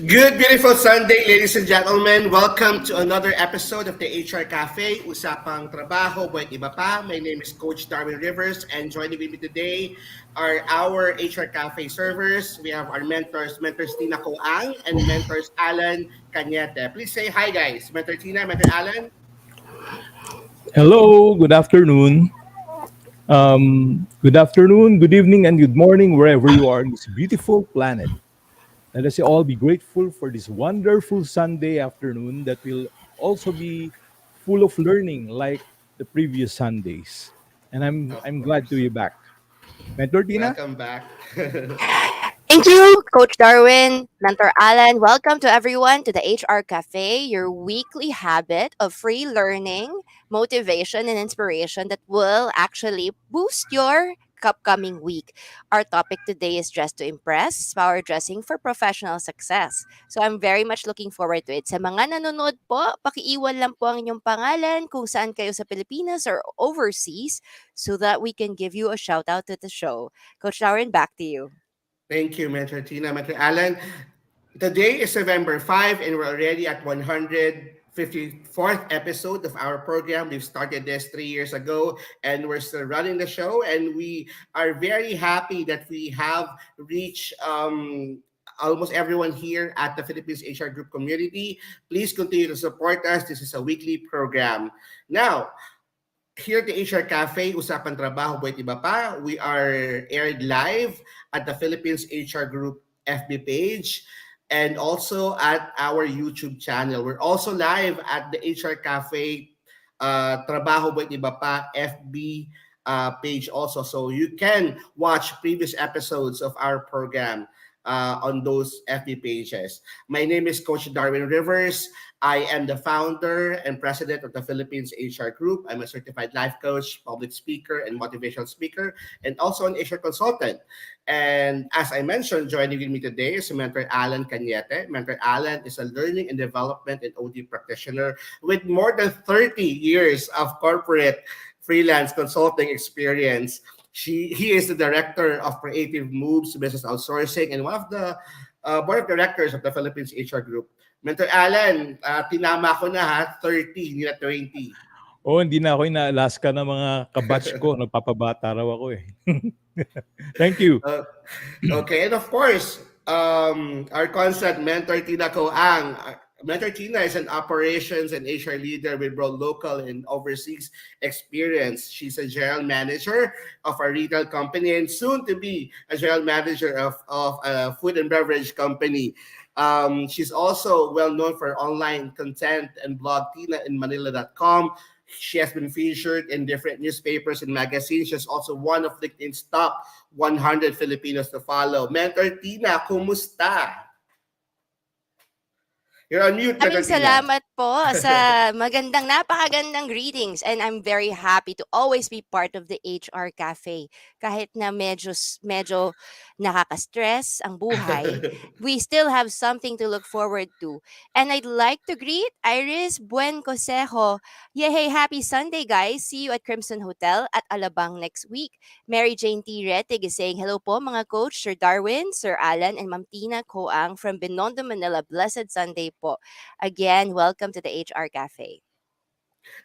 Good, beautiful Sunday, ladies and gentlemen. Welcome to another episode of the HR Cafe, Usapang Trabaho, Buhay Iba Pa. My name is Coach Darwin Rivers, and joining with me today are our HR Cafe servers. We have our mentors Tina Coang and mentors Alan Cañete. Please say hi, guys. Mentor Tina, Mentor Alan. Hello, good afternoon. Good afternoon, good evening, and good morning, wherever you are in this beautiful planet. Let us all be grateful for this wonderful Sunday afternoon that will also be full of learning like the previous Sundays. And Of I'm glad to course. be back. Mentor Tina? Welcome back. Thank you, Coach Darwin, Mentor Alan. Welcome to everyone to the HR Cafe, your weekly habit of free learning, motivation, and inspiration that will actually boost your upcoming week. Our topic today is Dress to Impress, power dressing for professional success. So I'm very much looking forward to it. Sa mga nanonood po, pakiiwan lang po ang inyong pangalan kung saan kayo sa Pilipinas or overseas so that we can give you a shout out to the show. Coach Darwin, back to you. Thank you, Mentor Tina, Mentor Alan. Today is November 5, and we're already at 154th episode of our program. We've started this 3 years ago, and we're still running the show. And we are very happy that we have reached almost everyone here at the Philippines HR Group community. Please continue to support us. This is a weekly program. Now, here at the HR Cafe, Usapan Trabaho, Buhay Iba Pa, we are aired live at the Philippines HR Group FB page and also at our YouTube channel. We're also live at the HR Cafe Trabaho, Buhay Iba Pa FB page also. So you can watch previous episodes of our program on those FB pages. My name is Coach Darwin Rivers. I am the founder and president of the Philippines HR Group. I'm a certified life coach, public speaker, and motivational speaker, and also an HR consultant. And as I mentioned, joining with me today is Mentor Alan Cañete. Mentor Alan is a learning and development and OD practitioner with more than 30 years of corporate freelance consulting experience. He is the director of creative moves, business outsourcing, and one of the board of directors of the Philippines HR Group. Mentor Alan, tinama ko na ha, 30, hindi na 20. Oh, hindi na ako ina-Alaska ng mga kabatch ko. Nagpapabata raw ako eh. Thank you. Okay, and of course, our constant mentor, Tina Coang. Mentor Tina is an operations and HR leader with both local and overseas experience. She's a general manager of a retail company and soon to be a general manager of a food and beverage company. She's also well known for online content and blog Tina in Manila.com. She has been featured in different newspapers and magazines. She's also one of LinkedIn's top 100 Filipinos to follow. Mentor Tina, kumusta? You're on mute, Mentor Maraming Tina. salamat po sa napakagandang greetings, and I'm very happy to always be part of the HR Cafe. Kahit na medyo nakaka-stress ang buhay, we still have something to look forward to. And I'd like to greet Iris Buen Consejo. Yay, happy Sunday, guys. See you at Crimson Hotel at Alabang next week. Mary Jane T. Retig is saying, hello po mga coach, Sir Darwin, Sir Alan, and Ma'am Tina Coang from Binondo, Manila. Blessed Sunday po. Again, welcome to the HR Cafe.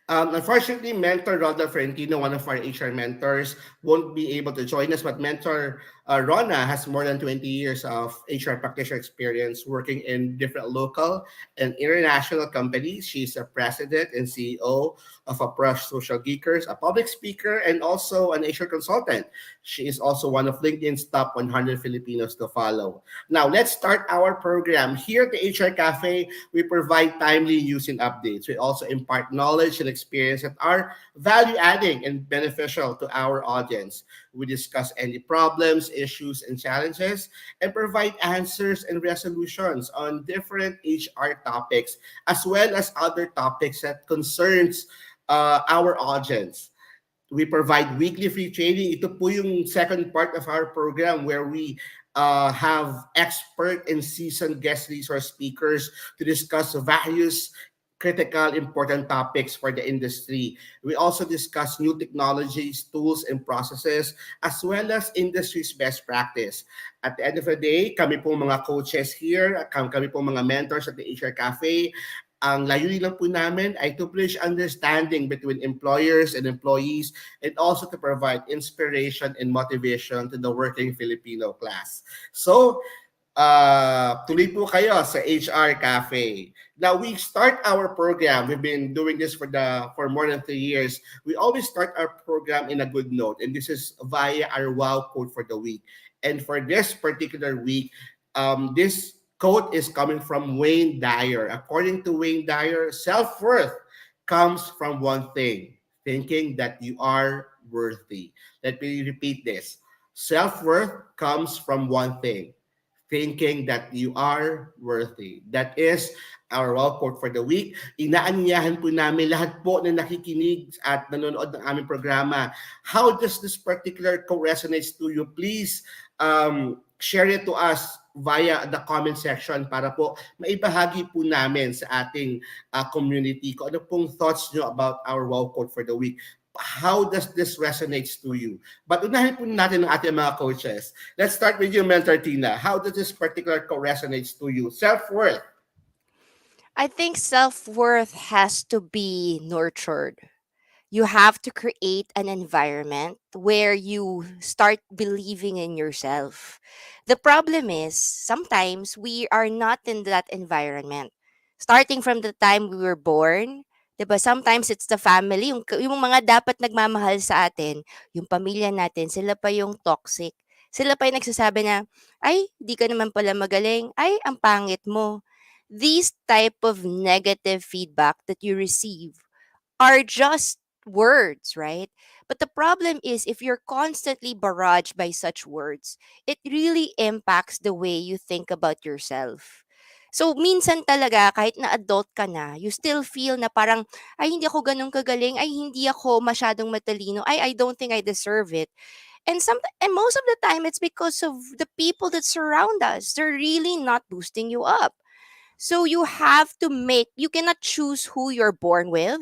Unfortunately, Mentor Rhoda Ferentino, one of our HR mentors, won't be able to join us. But Mentor Rona has more than 20 years of HR practitioner experience working in different local and international companies. She's a president and CEO of Approach Social Geekers, a public speaker, and also an HR consultant. She is also one of LinkedIn's top 100 Filipinos to follow. Now, let's start our program. Here at the HR Cafe, we provide timely news and updates. We also impart knowledge and experience that are value-adding and beneficial to our audience. We discuss any problems, issues, and challenges, and provide answers and resolutions on different HR topics, as well as other topics that concerns our audience. We provide weekly free training. Ito po yung second part of our program where we have expert and seasoned guest resource speakers to discuss various critical, important topics for the industry. We also discuss new technologies, tools, and processes, as well as industry's best practice. At the end of the day, kami po mga coaches here, kami po mga mentors at the HR Cafe, ang layunin lang po namin ay to bridge understanding between employers and employees and also to provide inspiration and motivation to the working Filipino class. So, tuloy po kayo sa HR Cafe. Now we start our program. We've been doing this for more than 3 years. We always start our program in a good note, and this is via our wow quote for the week. And for this particular week, this quote is coming from Wayne Dyer. According to Wayne Dyer, self-worth comes from one thing: thinking that you are worthy. Let me repeat this. Self-worth comes from one thing: thinking that you are worthy. That is our wow quote for the week. Inaanyayahan po namin lahat po na nakikinig at nanonood ng aming programa. How does this particular quote resonates to you? Please share it to us via the comment section para po maibahagi po namin sa ating community kung ano pong thoughts nyo about our wow quote for the week. How does this resonates to you? But unahin po natin ang ating mga coaches. Let's start with you, Mentor Tina. How does this particular quote resonates to you? Self-worth. I think self worth has to be nurtured. You have to create an environment where you start believing in yourself. The problem is sometimes we are not in that environment. Starting from the time we were born, 'di ba? Sometimes it's the family, yung mga dapat nagmamahal sa atin, yung pamilya natin, sila pa yung toxic. Sila pa yung nagsasabi na, ay, di ka naman pala magaling. Ay, ang pangit mo. These type of negative feedback that you receive are just words, right? But the problem is if you're constantly barraged by such words, it really impacts the way you think about yourself. So, minsan talaga, kahit na adult ka na, you still feel na parang, ay, hindi ako ganun kagaling, ay, hindi ako masyadong matalino, ay, I don't think I deserve it. And most of the time, it's because of the people that surround us. They're really not boosting you up. So you have to you cannot choose who you're born with.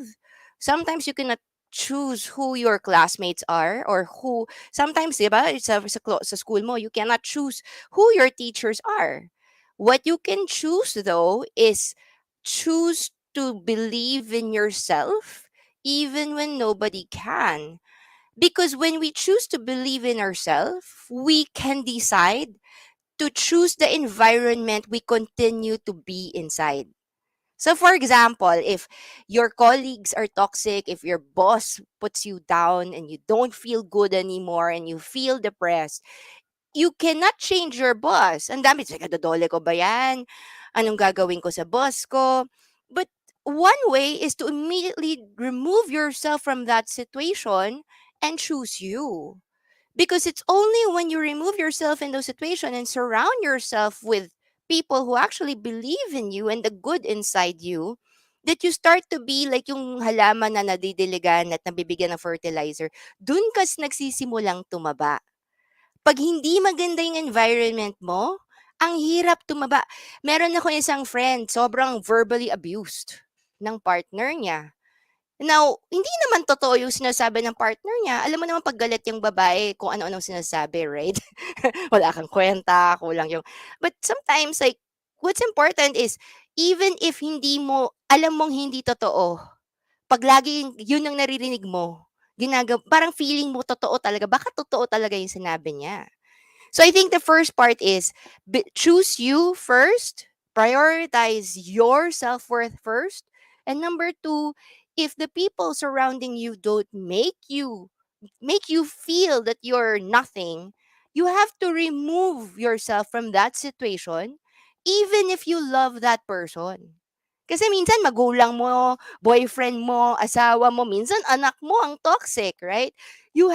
Sometimes you cannot choose who your classmates are or who, sometimes, di ba, sa school mo, you cannot choose who your teachers are. What you can choose, though, is choose to believe in yourself even when nobody can. Because when we choose to believe in ourselves, we can decide to choose the environment we continue to be inside. So, for example, if your colleagues are toxic, if your boss puts you down and you don't feel good anymore and you feel depressed, you cannot change your boss. Ang dami, teka, dodole ko ba yan? Anong gagawin ko sa boss ko? But one way is to immediately remove yourself from that situation and choose you. Because it's only when you remove yourself in those situations and surround yourself with people who actually believe in you and the good inside you that you start to be like yung halaman na nadidiligan at nabibigyan ng fertilizer. Dun kas nagsisimulang tumaba. Pag hindi maganda yung environment mo, ang hirap tumaba. Meron ako isang friend, sobrang verbally abused ng partner niya. Now, hindi naman totoo yung sinasabi ng partner niya. Alam mo naman pag galit yung babae, kung ano-ano sinasabi, right? Wala kang kwenta, kulang yung... But sometimes, like, what's important is, even if hindi mo, alam mong hindi totoo, pag lagi yun ang naririnig mo, parang feeling mo totoo talaga, baka totoo talaga yung sinabi niya. So I think the first part is choose you first, prioritize your self-worth first, and number two, if the people surrounding you don't make you feel that you're nothing, you have to remove yourself from that situation even if you love that person. Kasi minsan magulang mo, boyfriend mo, asawa mo, minsan anak mo ang toxic, right? You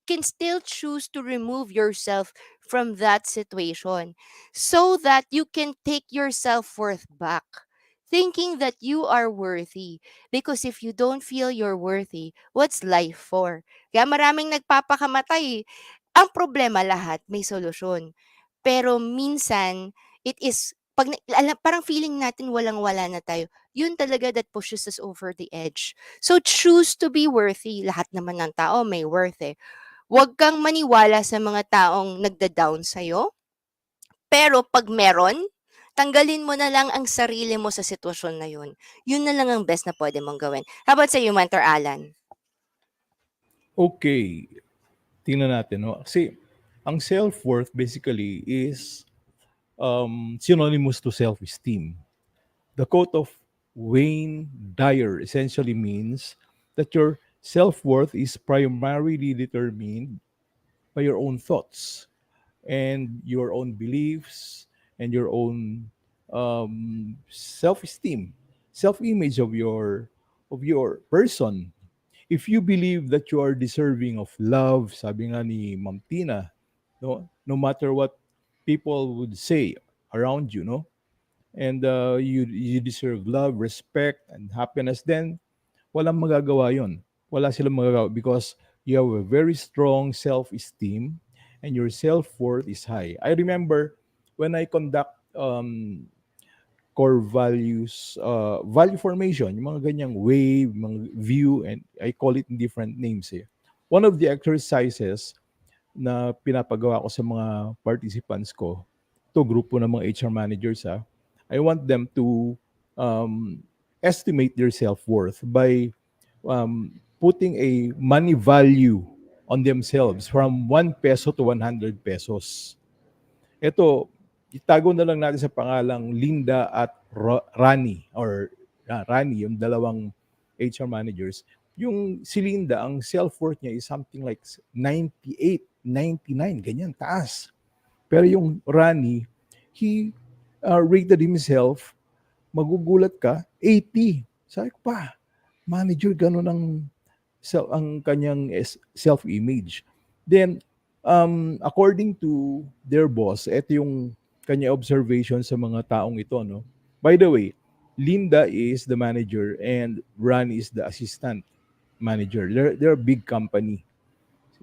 can still choose to remove yourself from that situation so that you can take your self-worth back. Thinking that you are worthy. Because if you don't feel you're worthy, what's life for? Kaya maraming nagpapakamatay. Ang problema lahat, may solusyon. Pero minsan, it is parang feeling natin walang-wala na tayo, yun talaga that pushes us over the edge. So choose to be worthy. Lahat naman ng tao may worth eh. Huwag kang maniwala sa mga taong nagda-down sa'yo. Pero 'pag meron, tanggalin mo na lang ang sarili mo sa sitwasyon na yun. Yun na lang ang best na pwede mong gawin. How about sa'yo, Mentor Alan? Okay, tingnan natin. No? Kasi ang self-worth basically is synonymous to self-esteem. The quote of Wayne Dyer essentially means that your self-worth is primarily determined by your own thoughts and your own beliefs and your own self-esteem, self-image of your person. If you believe that you are deserving of love, sabi nga ni Ma'am Tina, no matter what people would say around you, no, and you deserve love, respect, and happiness, then walang magagawa yon. Wala silang magagawa because you have a very strong self-esteem and your self-worth is high. I remember when I conduct core values, value formation, yung mga ganyang wave, mga view, and I call it in different names eh. One of the exercises na pinapagawa ko sa mga participants ko, to grupo ng mga HR managers I want them to estimate their self-worth by putting a money value on themselves from 1 peso to 100 pesos. Ito, itago na lang natin sa pangalang Linda at Rani or Rani, yung dalawang HR managers. Yung si Linda, ang self-worth niya is something like 98, 99, ganyan, taas. Pero yung Rani, he rated himself, magugulat ka, 80. Sabi ko pa, manager, ganun ang kanyang self-image. Then, according to their boss, ito yung kanya observation sa mga taong ito. No? By the way, Linda is the manager and Ran is the assistant manager. They're a big company.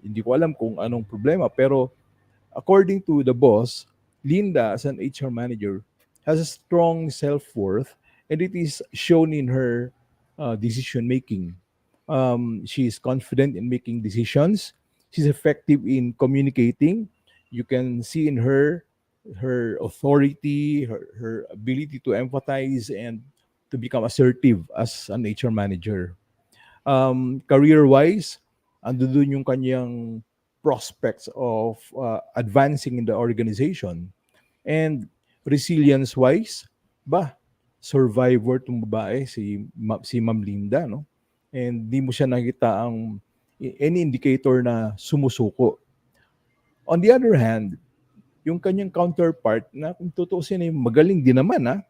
Hindi ko alam kung anong problema, pero according to the boss, Linda as an HR manager has a strong self-worth and it is shown in her decision making. She is confident in making decisions. She's effective in communicating. You can see in her authority, her ability to empathize and to become assertive as an HR manager. Career-wise, ando dun yung kanyang prospects of advancing in the organization. And resilience-wise, survivor tong babae, si Ma'am Linda, no? And di mo siya nakita ang any indicator na sumusuko. On the other hand, yung kanyang counterpart na kung tutuusin ay magaling din naman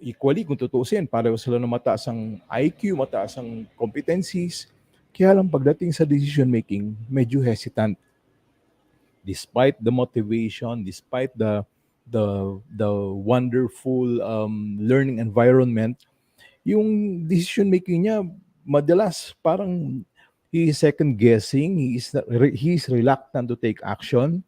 equally kung tutuusin, pareho sila ng mataas ang IQ, mataas ang competencies. Kaya lang pagdating sa decision making, medyo hesitant. Despite the motivation, despite the wonderful learning environment, yung decision making niya madalas parang he is second guessing, he is reluctant to take action,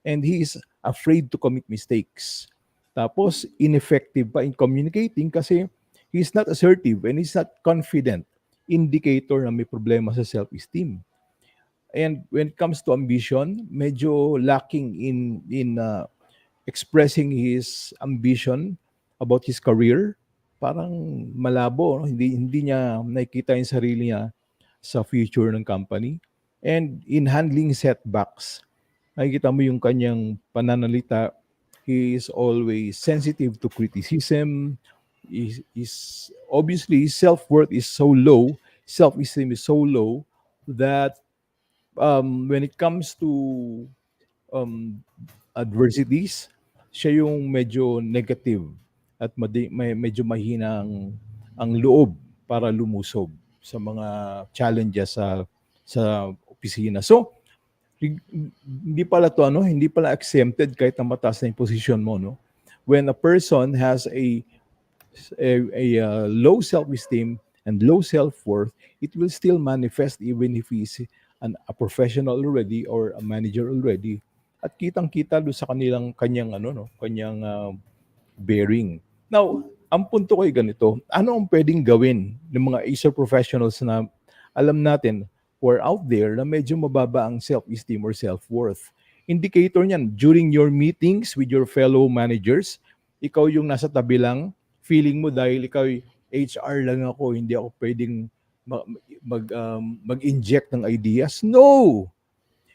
and he is afraid to commit mistakes. Tapos ineffective pa in communicating kasi he is not assertive and he's not confident. Indicator na may problema sa self-esteem. And when it comes to ambition, medyo lacking in expressing his ambition about his career. Parang malabo, no? Hindi niya nakikita yung sarili niya sa future ng company. And in handling setbacks, nakikita mo yung kanyang pananalita. He is always sensitive to criticism. Is obviously his self-worth is so low, self-esteem is so low that when it comes to um, adversities, siya yung medyo negative at medyo mahina ang loob para lumusog sa mga challenges sa opisina. So, hindi pala exempted kahit na mataas na yung position mo, no? When a person has a low self-esteem and low self-worth, it will still manifest even if he's a professional already or a manager already. At kitang-kita doon sa kanyang bearing. Now, ang punto ko ay ganito, ano ang pwedeng gawin ng mga HR professionals na alam natin who are out there na medyo mababa ang self-esteem or self-worth? Indicator niyan, during your meetings with your fellow managers, ikaw yung nasa tabi lang, feeling mo dahil ikaw HR lang ako, hindi ako pwedeng mag-inject ng ideas. No!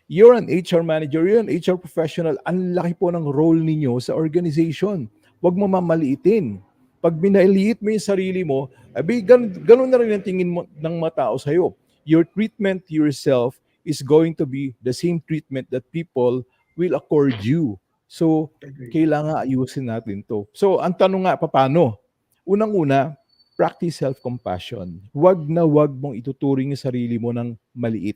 You're an HR manager, you're an HR professional. Ang laki po ng role ninyo sa organization. Huwag mo mamaliitin. Pag binaliit mo yung sarili mo, abi, ganun na rin ang tingin mo ng mga tao sa'yo. Your treatment to yourself is going to be the same treatment that people will accord you. So, Agree. kailangan ayusin natin to. So, ang tanong nga, paano? Unang-una, practice self-compassion. Huwag na huwag mong ituturing yung sarili mo ng maliit.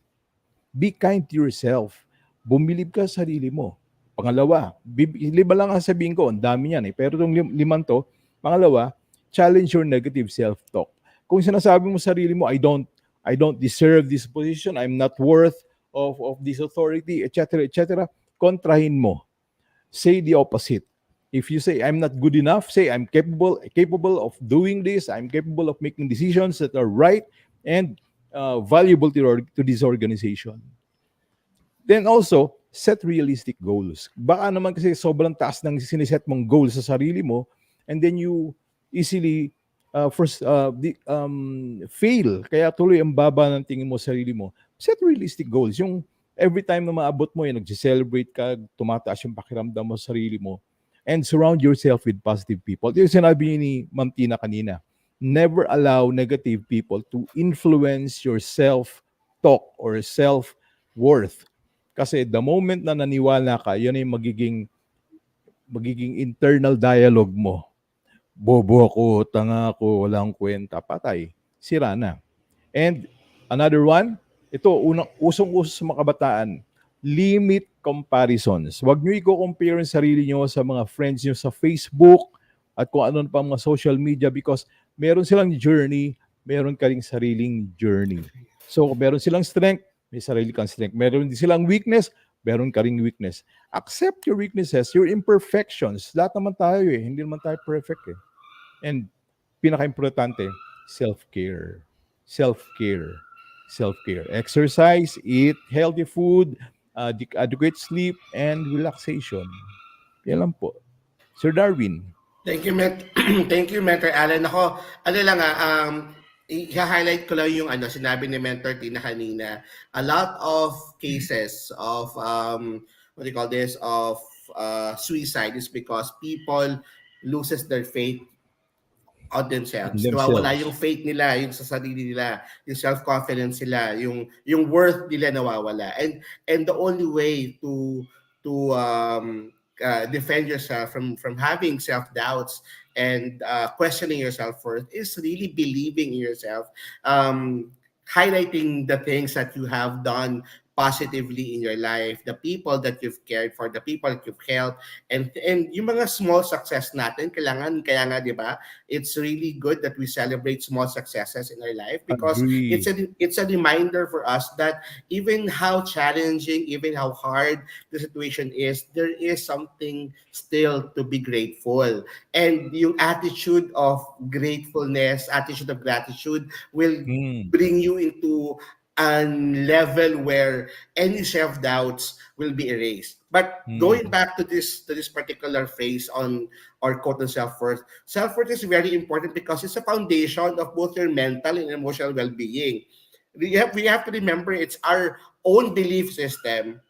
Be kind to yourself. Bumilib ka sa sarili mo. Pangalawa, lima lang ang sabihin ko, ang dami yan eh. Pero itong limang to, pangalawa, challenge your negative self-talk. Kung sinasabi mo sa sarili mo, I don't deserve this position, I'm not worth of this authority, etc., etc., kontrahin mo. Say the opposite. If you say I'm not good enough, say I'm capable of doing this, I'm capable of making decisions that are right and valuable to this organization. Then also, set realistic goals. Baka naman kasi sobrang taas ng siniset mong goals sa sarili mo and then you easily fail. Kaya tuloy ang baba ng tingin mo sa sarili mo. Set realistic goals. Yung every time na maabot mo, yung nag-celebrate ka, tumataas yung pakiramdam mo sa sarili mo, and surround yourself with positive people. Yung sinabi ni Ma'am Tina kanina, never allow negative people to influence your self-talk or self-worth. Kasi the moment na naniwala ka, yun ay magiging internal dialogue mo. Bobo ako, tanga ako, walang kwenta, patay. Sira na. And another one, ito, usong-uso sa mga kabataan, limit comparisons. Huwag nyo i-compare ang sarili nyo sa mga friends nyo sa Facebook at kung ano pa mga social media because meron silang journey, meron ka ring sariling journey. So, meron silang strength, may sarili kang strength. Meron din silang weakness, meron ka ring weakness. Accept your weaknesses, your imperfections. Lahat naman tayo eh. Hindi naman tayo perfect eh. And pinaka-importante, self-care. Self-care. Self-care. Exercise, eat healthy food, adequate sleep, and relaxation. Yan lang po. Sir Darwin. Thank you, Thank you, Mentor Alan. Ako, ano lang i-highlight ko lang yung sinabi ni Mentor Tina kanina. A lot of cases of, what do you call this, of suicide is because people loses their faith on In themselves. Nawawala yung themselves. faith nila, yung sa sarili nila, yung self-confidence nila, yung worth nila nawawala. And the only way to defend yourself from having self-doubts and questioning yourself worth is really believing in yourself, highlighting the things that you have done positively in your life, the people that you've cared for, the people that you've helped, and yung mga small success natin, kaya nga 'di ba? It's really good that we celebrate small successes in our life because Agree. it's a reminder for us that even how challenging, even how hard the situation is, there is something still to be grateful. And yung attitude of gratefulness, attitude of gratitude will Mm. bring you into a level where any self-doubts will be erased. But going Mm. back to this particular phrase on or quote on self-worth, self-worth is very important because it's a foundation of both your mental and emotional well-being. We have to remember it's our own belief system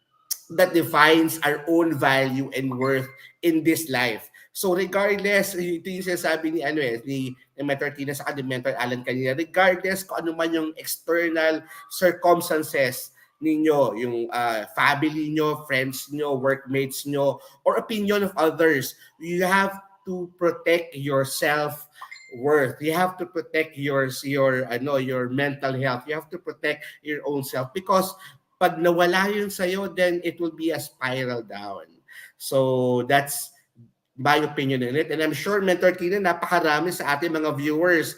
that defines our own value and worth in this life. So regardless, ito yung sinasabi ni Mentor Tina sa ni Mentor Alan kanina, regardless kung ano man yung external circumstances ninyo, yung family nyo, friends nyo, workmates nyo, or opinion of others, you have to protect yourself worth. You have to protect your mental health. You have to protect your own self because pag nawala yun sa'yo, then it will be a spiral down. So that's my opinion on it. And I'm sure, Mentor Tina, napakarami sa ating mga viewers.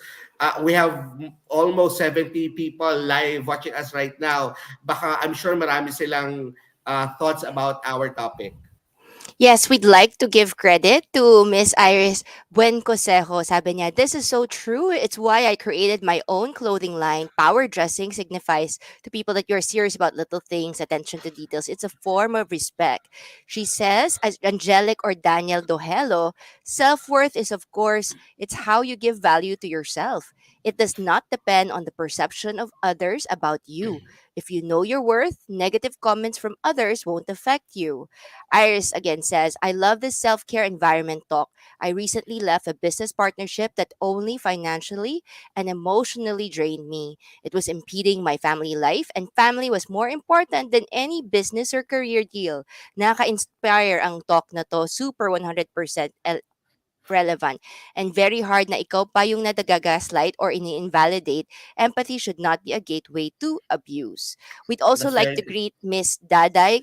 We have almost 70 people live watching us right now. Baka I'm sure marami silang thoughts about our topic. Yes, we'd like to give credit to Miss Iris Buencosejo. Sabi niya, this is so true. It's why I created my own clothing line. Power dressing signifies to people that you're serious about little things, attention to details. It's a form of respect. She says, as Angelic or Daniel Dohelo, self-worth is, of course, it's how you give value to yourself. It does not depend on the perception of others about you. If you know your worth, negative comments from others won't affect you. Iris again says, I love this self care environment talk. I recently left a business partnership that only financially and emotionally drained me. It was impeding my family life, and family was more important than any business or career deal. Naka-inspire ang talk na to. Super 100% relevant and very hard na ikaw pa yung nadagagaslight or ini-invalidate. Empathy should not be a gateway to abuse. We'd also That's like to very greet Miss Daday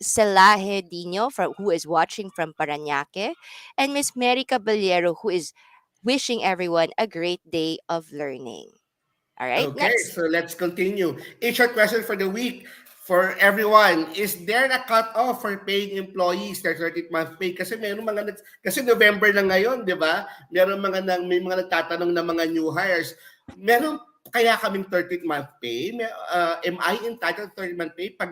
Salahedino who is watching from Paranaque, and Miss Mary Caballero who is wishing everyone a great day of learning. All right, okay. next. So let's continue. HR question for the week for everyone. Is there a cut-off for paying employees their 30th month pay? Kasi meron mga kasi November na ngayon, 'di ba? May mga nagtatanong na mga new hires. Meron kaya kaming 30th month pay? Am I entitled to 30th month pay pag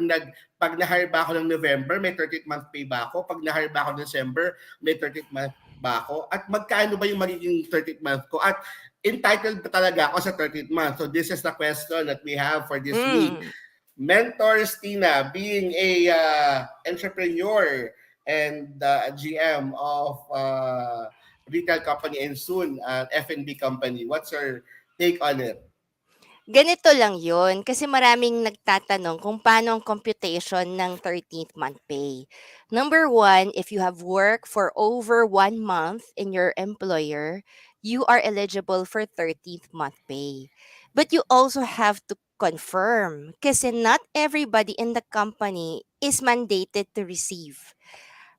na-hire ba ako ng November, may 30th month pay ba ako? Pag na-hire ba ako ng December, may 30th month ba ako? At magkano ba yung magiging 30th month ko? At entitled ba talaga ako sa 13th month? So this is the question that we have for this week. Mm. Mentors Tina, being a entrepreneur and GM of retail company and soon F&B company. What's your take on it? Ganito lang yun, kasi maraming nagtatanong kung paano ang computation ng 13th month pay. Number one, if you have worked for over 1 month in your employer, you are eligible for 13th month pay. But you also have to confirm kasi not everybody in the company is mandated to receive.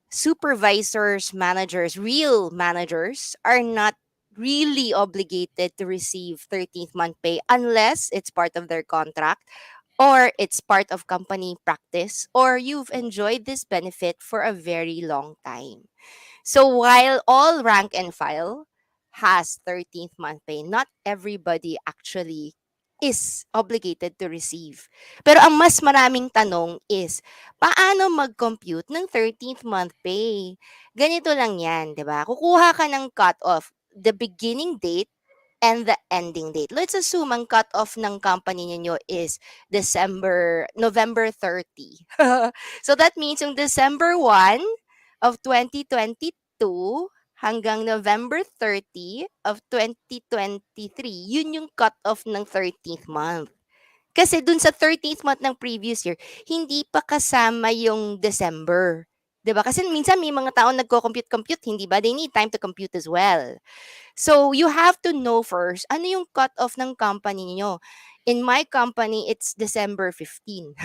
Supervisors, managers, real managers are not really obligated to receive 13th month pay unless it's part of their contract or it's part of company practice or you've enjoyed this benefit for a very long time. So while all rank and file has 13th month pay, not everybody actually is obligated to receive. Pero ang mas maraming tanong is, paano mag-compute ng 13th month pay? Ganito lang yan, di ba? Kukuha ka ng cut-off, the beginning date and the ending date. Let's assume ang cut-off ng company ninyo is November 30. So that means yung December 1 of 2022 hanggang November 30 of 2023, yun yung cut-off ng 13th month. Kasi dun sa 13th month ng previous year, hindi pa kasama yung December. 'Di ba? Kasi minsan may mga tao nagko-compute-compute, hindi ba? They need time to compute as well. So, you have to know first, ano yung cut-off ng company niyo. In my company, it's December 15.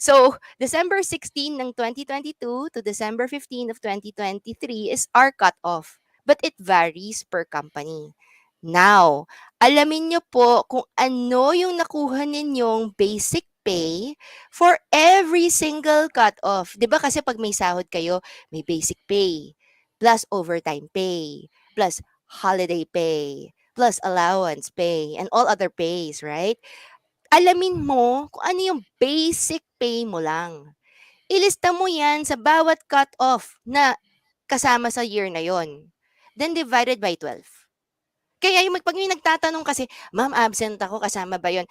So, December 16 ng 2022 to December 15 of 2023 is our cut-off. But it varies per company. Now, alamin nyo po kung ano yung nakuha ninyong basic pay for every single cut-off. 'Di ba kasi pag may sahod kayo, may basic pay, plus overtime pay, plus holiday pay, plus allowance pay, and all other pays, right? Alamin mo kung ano yung basic pay mo lang. Ilista mo yan sa bawat cut-off na kasama sa year na yon. Then divided by 12. Kaya yung pag may nagtatanong kasi, ma'am, absent ako, kasama ba yon?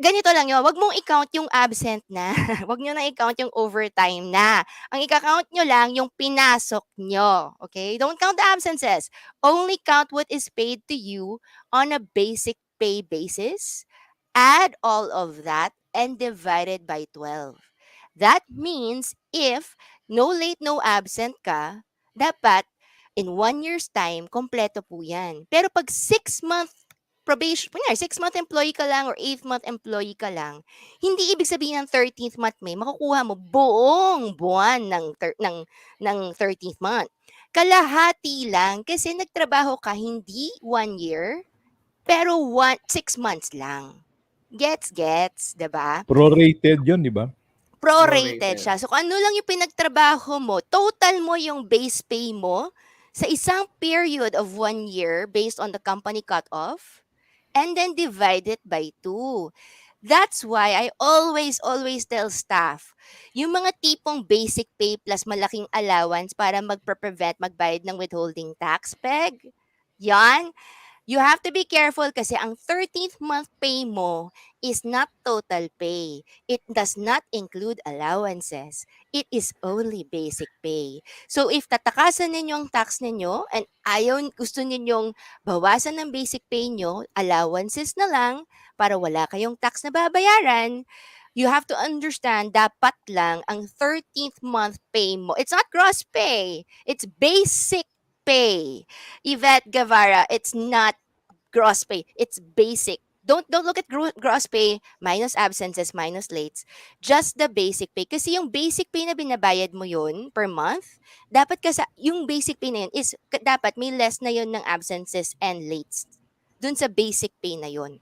Ganito lang yun, wag mong i-count yung absent na. Wag nyo na i-count yung overtime na. Ang i-count nyo lang yung pinasok nyo. Okay? Don't count the absences. Only count what is paid to you on a basic pay basis. Add all of that and divide it by 12. That means if no late, no absent ka, dapat in 1 year's time, kompleto po yan. Pero pag 6-month probation, kunyari, 6-month employee ka lang or 8th month employee ka lang, hindi ibig sabihin ng 13th month may makukuha mo buong buwan ng 13th month. Kalahati lang kasi nagtrabaho ka hindi 1 year, pero 6 months lang. Gets, 'di ba? Prorated yun, di ba? prorated Prorated. siya. So, kung ano lang yung pinagtrabaho mo, total mo yung base pay mo sa isang period of 1 year based on the company cutoff, and then divide it by 2. That's why I always tell staff, yung mga tipong basic pay plus malaking allowance para magpa-prevent magbayad ng withholding tax, peg, yan, you have to be careful kasi ang 13th month pay mo is not total pay. It does not include allowances. It is only basic pay. So if tatakasan ninyo ang tax ninyo and gusto ninyong bawasan ng basic pay nyo, allowances na lang para wala kayong tax na babayaran, you have to understand dapat lang ang 13th month pay mo. It's not gross pay. It's basic pay. Yvette Guevara, it's not gross pay. It's basic. Don't look at gross pay minus absences minus lates. Just the basic pay. Kasi yung basic pay na binabayad mo yun per month, dapat yung basic pay na yun is dapat may less na yun ng absences and lates. Dun sa basic pay na yun.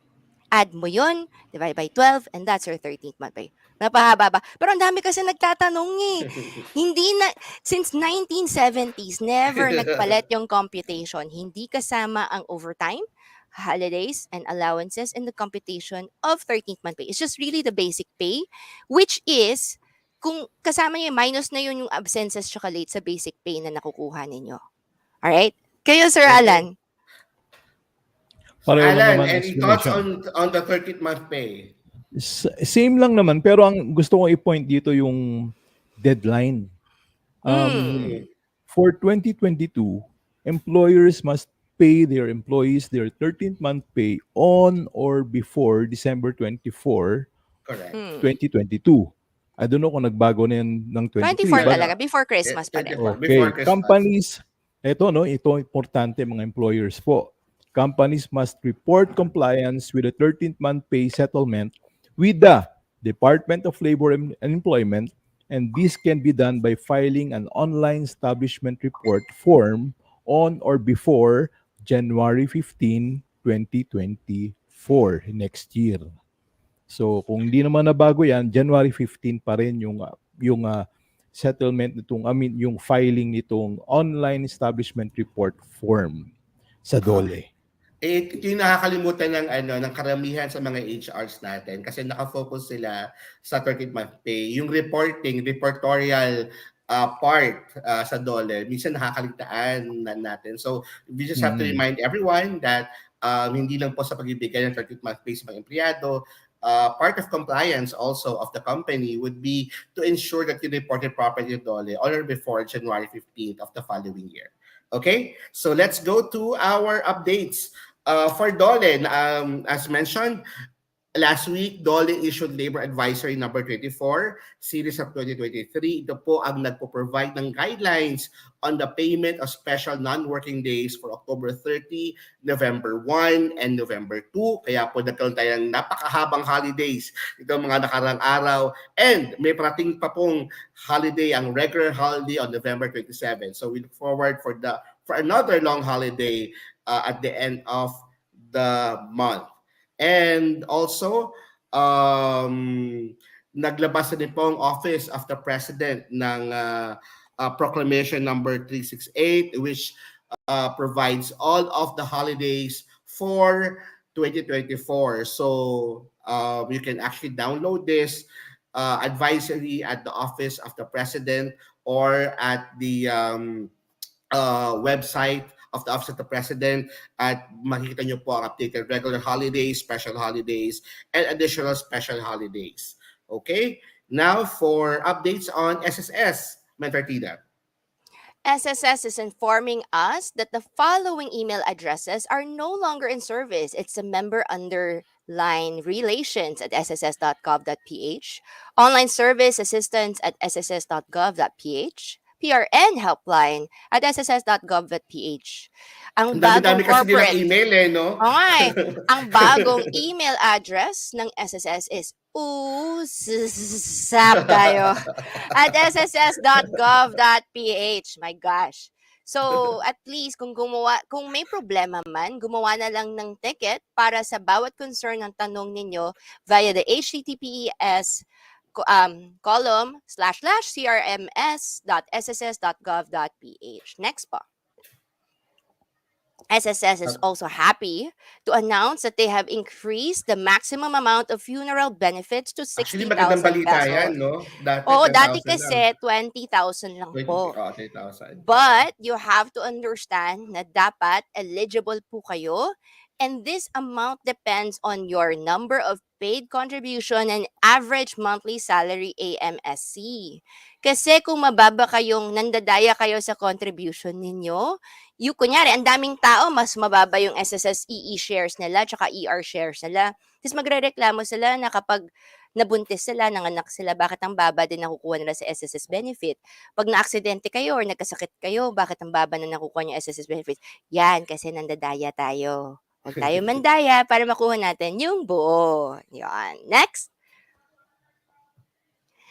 Add mo yun, divide by 12, and that's your 13th month pay. Napahaba ba? Pero ang dami kasi nagtatanong eh. Hindi na, since 1970s, never nagpalit yung computation. Hindi kasama ang overtime, holidays, and allowances in the computation of 13th month pay. It's just really the basic pay, which is, kung kasama yung minus na yun yung absences tsaka late sa basic pay na nakukuha ninyo. Alright? Kayo, Sir Okay. Alan? So Pareho lang Alan, naman any thoughts explanation. on the 13th month pay? Same lang naman, pero ang gusto kong i-point dito yung deadline. Mm. For 2022, employers must pay their employees their 13th month pay on or before December 24, Correct. 2022. I don't know kung nagbago na yan ng 23, 24 No, but no. talaga, before Christmas pa rin. 24, before okay, Christmas. companies, ito importante mga employers po. Companies must report compliance with the 13th month pay settlement with the Department of Labor and Employment, and this can be done by filing an online establishment report form on or before January 15, 2024, next year. So kung hindi naman nabago yan, January 15 pa rin yung settlement nitong yung filing nitong online establishment report form sa DOLE. Ito yung nakakalimutan ng karamihan sa mga HRs natin kasi nakafocus sila sa 13th month pay. Yung reportorial part sa DOLE, minsan nakakaligtaan natin. So, we just have to remind everyone that hindi lang po sa pagbibigay ng 13th month pay sa mga empleyado, part of compliance also of the company would be to ensure that you reported properly to DOLE on or before January 15th of the following year. Okay, so let's go to our updates. For DOLE, as mentioned, last week, DOLE issued Labor Advisory number 24, series of 2023. Ito po ang nagpo-provide ng guidelines on the payment of special non-working days for October 30, November 1, and November 2. Kaya po nagkaroon tayo ng napakahabang holidays itong mga nakarang araw. And may parating pa pong holiday, ang regular holiday on November 27. So we look forward for another long holiday at the end of the month. And also, naglabas na din po ang Office of the President ng Proclamation number 368, which provides all of the holidays for 2024. So you can actually download this advisory at the Office of the President or at the website of the Office of the President at makikita nyo po ang updated regular holidays, special holidays, and additional special holidays. Okay? Now for updates on SSS, Mentartida. SSS is informing us that the following email addresses are no longer in service. It's a member underline relations at sss.gov.ph, online service assistance at sss.gov.ph, PRN helpline at sss.gov.ph. Ang Ang dami-dami bagong kasi nilang corporate. email no? Oo nga eh. Ang bagong email address ng SSS is usap tayo at sss.gov.ph. My gosh. So, at least kung may problema man, gumawa na lang ng ticket para sa bawat concern ng tanong ninyo via the https column //crms.sss.gov.ph. Next po. SSS is also happy to announce that they have increased the maximum amount of funeral benefits to Actually, magandang 60,000 balita yan, pesos. no? Dati Oo, dati 10,000 lang. kasi 20,000 lang 20, po. 10,000. Oo. But you have to understand na dapat eligible po kayo, and this amount depends on your number of paid contribution and average monthly salary AMSC. Kasi kung mababa kayong nandadaya kayo sa contribution ninyo, kunyari, ang daming tao, mas mababa yung SSS-EE shares nila tsaka ER shares nila. Tapos magrereklamo sila na kapag nabuntis sila, nanganak sila, bakit ang baba din nakukuha nila sa SSS benefit? 'Pag naaksidente kayo or nagkasakit kayo, bakit ang baba na nakukuha niyong SSS benefits? Yan, kasi nandadaya tayo. Huwag tayo mandaya para makuha natin yung buo. Yan. Next.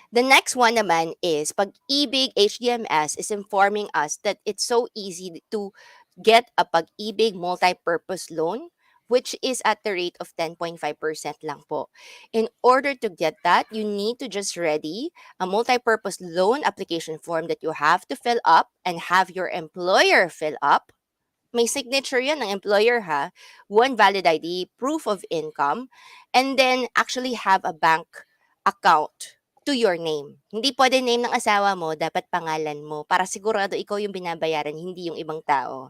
The next one naman is Pag-ibig HDMS is informing us that it's so easy to get a Pag-ibig multi-purpose loan, which is at the rate of 10.5% lang po. In order to get that, you need to just ready a multi-purpose loan application form that you have to fill up and have your employer fill up. May signature yan ng employer ha, one valid ID, proof of income, and then actually have a bank account to your name. Hindi pwede name ng asawa mo, dapat pangalan mo para sigurado ikaw yung binabayaran, hindi yung ibang tao.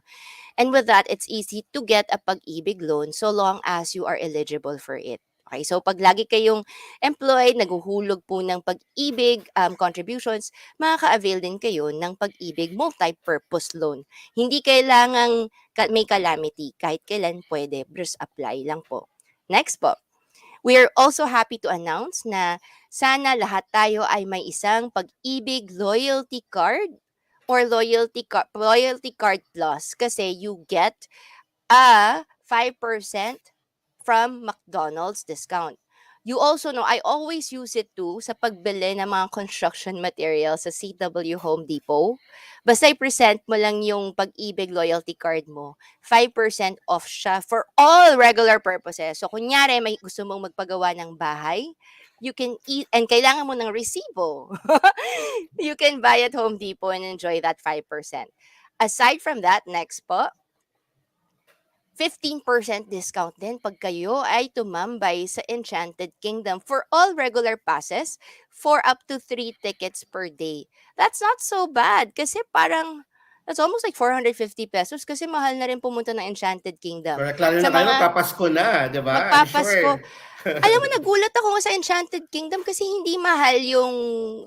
And with that, it's easy to get a Pag-ibig loan so long as you are eligible for it. Okay, so pag lagi kayong employed, naguhulog po ng Pag-ibig contributions, makaka-avail din kayo ng Pag-ibig multi-purpose loan. Hindi kailangang may calamity, kahit kailan pwede, just apply lang po. Next po. We are also happy to announce na sana lahat tayo ay may isang Pag-ibig loyalty card or loyalty card plus kasi you get a 5% from McDonald's discount. You also know, I always use it too sa pagbili ng mga construction materials sa CW Home Depot. Basta i-present mo lang yung Pag-ibig loyalty card mo, 5% off siya for all regular purposes. So, kunyari, may gusto mong magpagawa ng bahay, you can eat, and kailangan mo ng resibo. You can buy at Home Depot and enjoy that 5%. Aside from that, next po, 15% discount din pag kayo ay tumambay sa Enchanted Kingdom for all regular passes for up to 3 tickets per day. That's not so bad kasi parang that's almost like 450 pesos kasi mahal na rin pumunta ng Enchanted Kingdom. Correct. Lalo Sa na kayo, mga magpapasko na, di ba? I'm magpapasko, sure. alam mo, nagulat ako sa Enchanted Kingdom kasi hindi mahal yung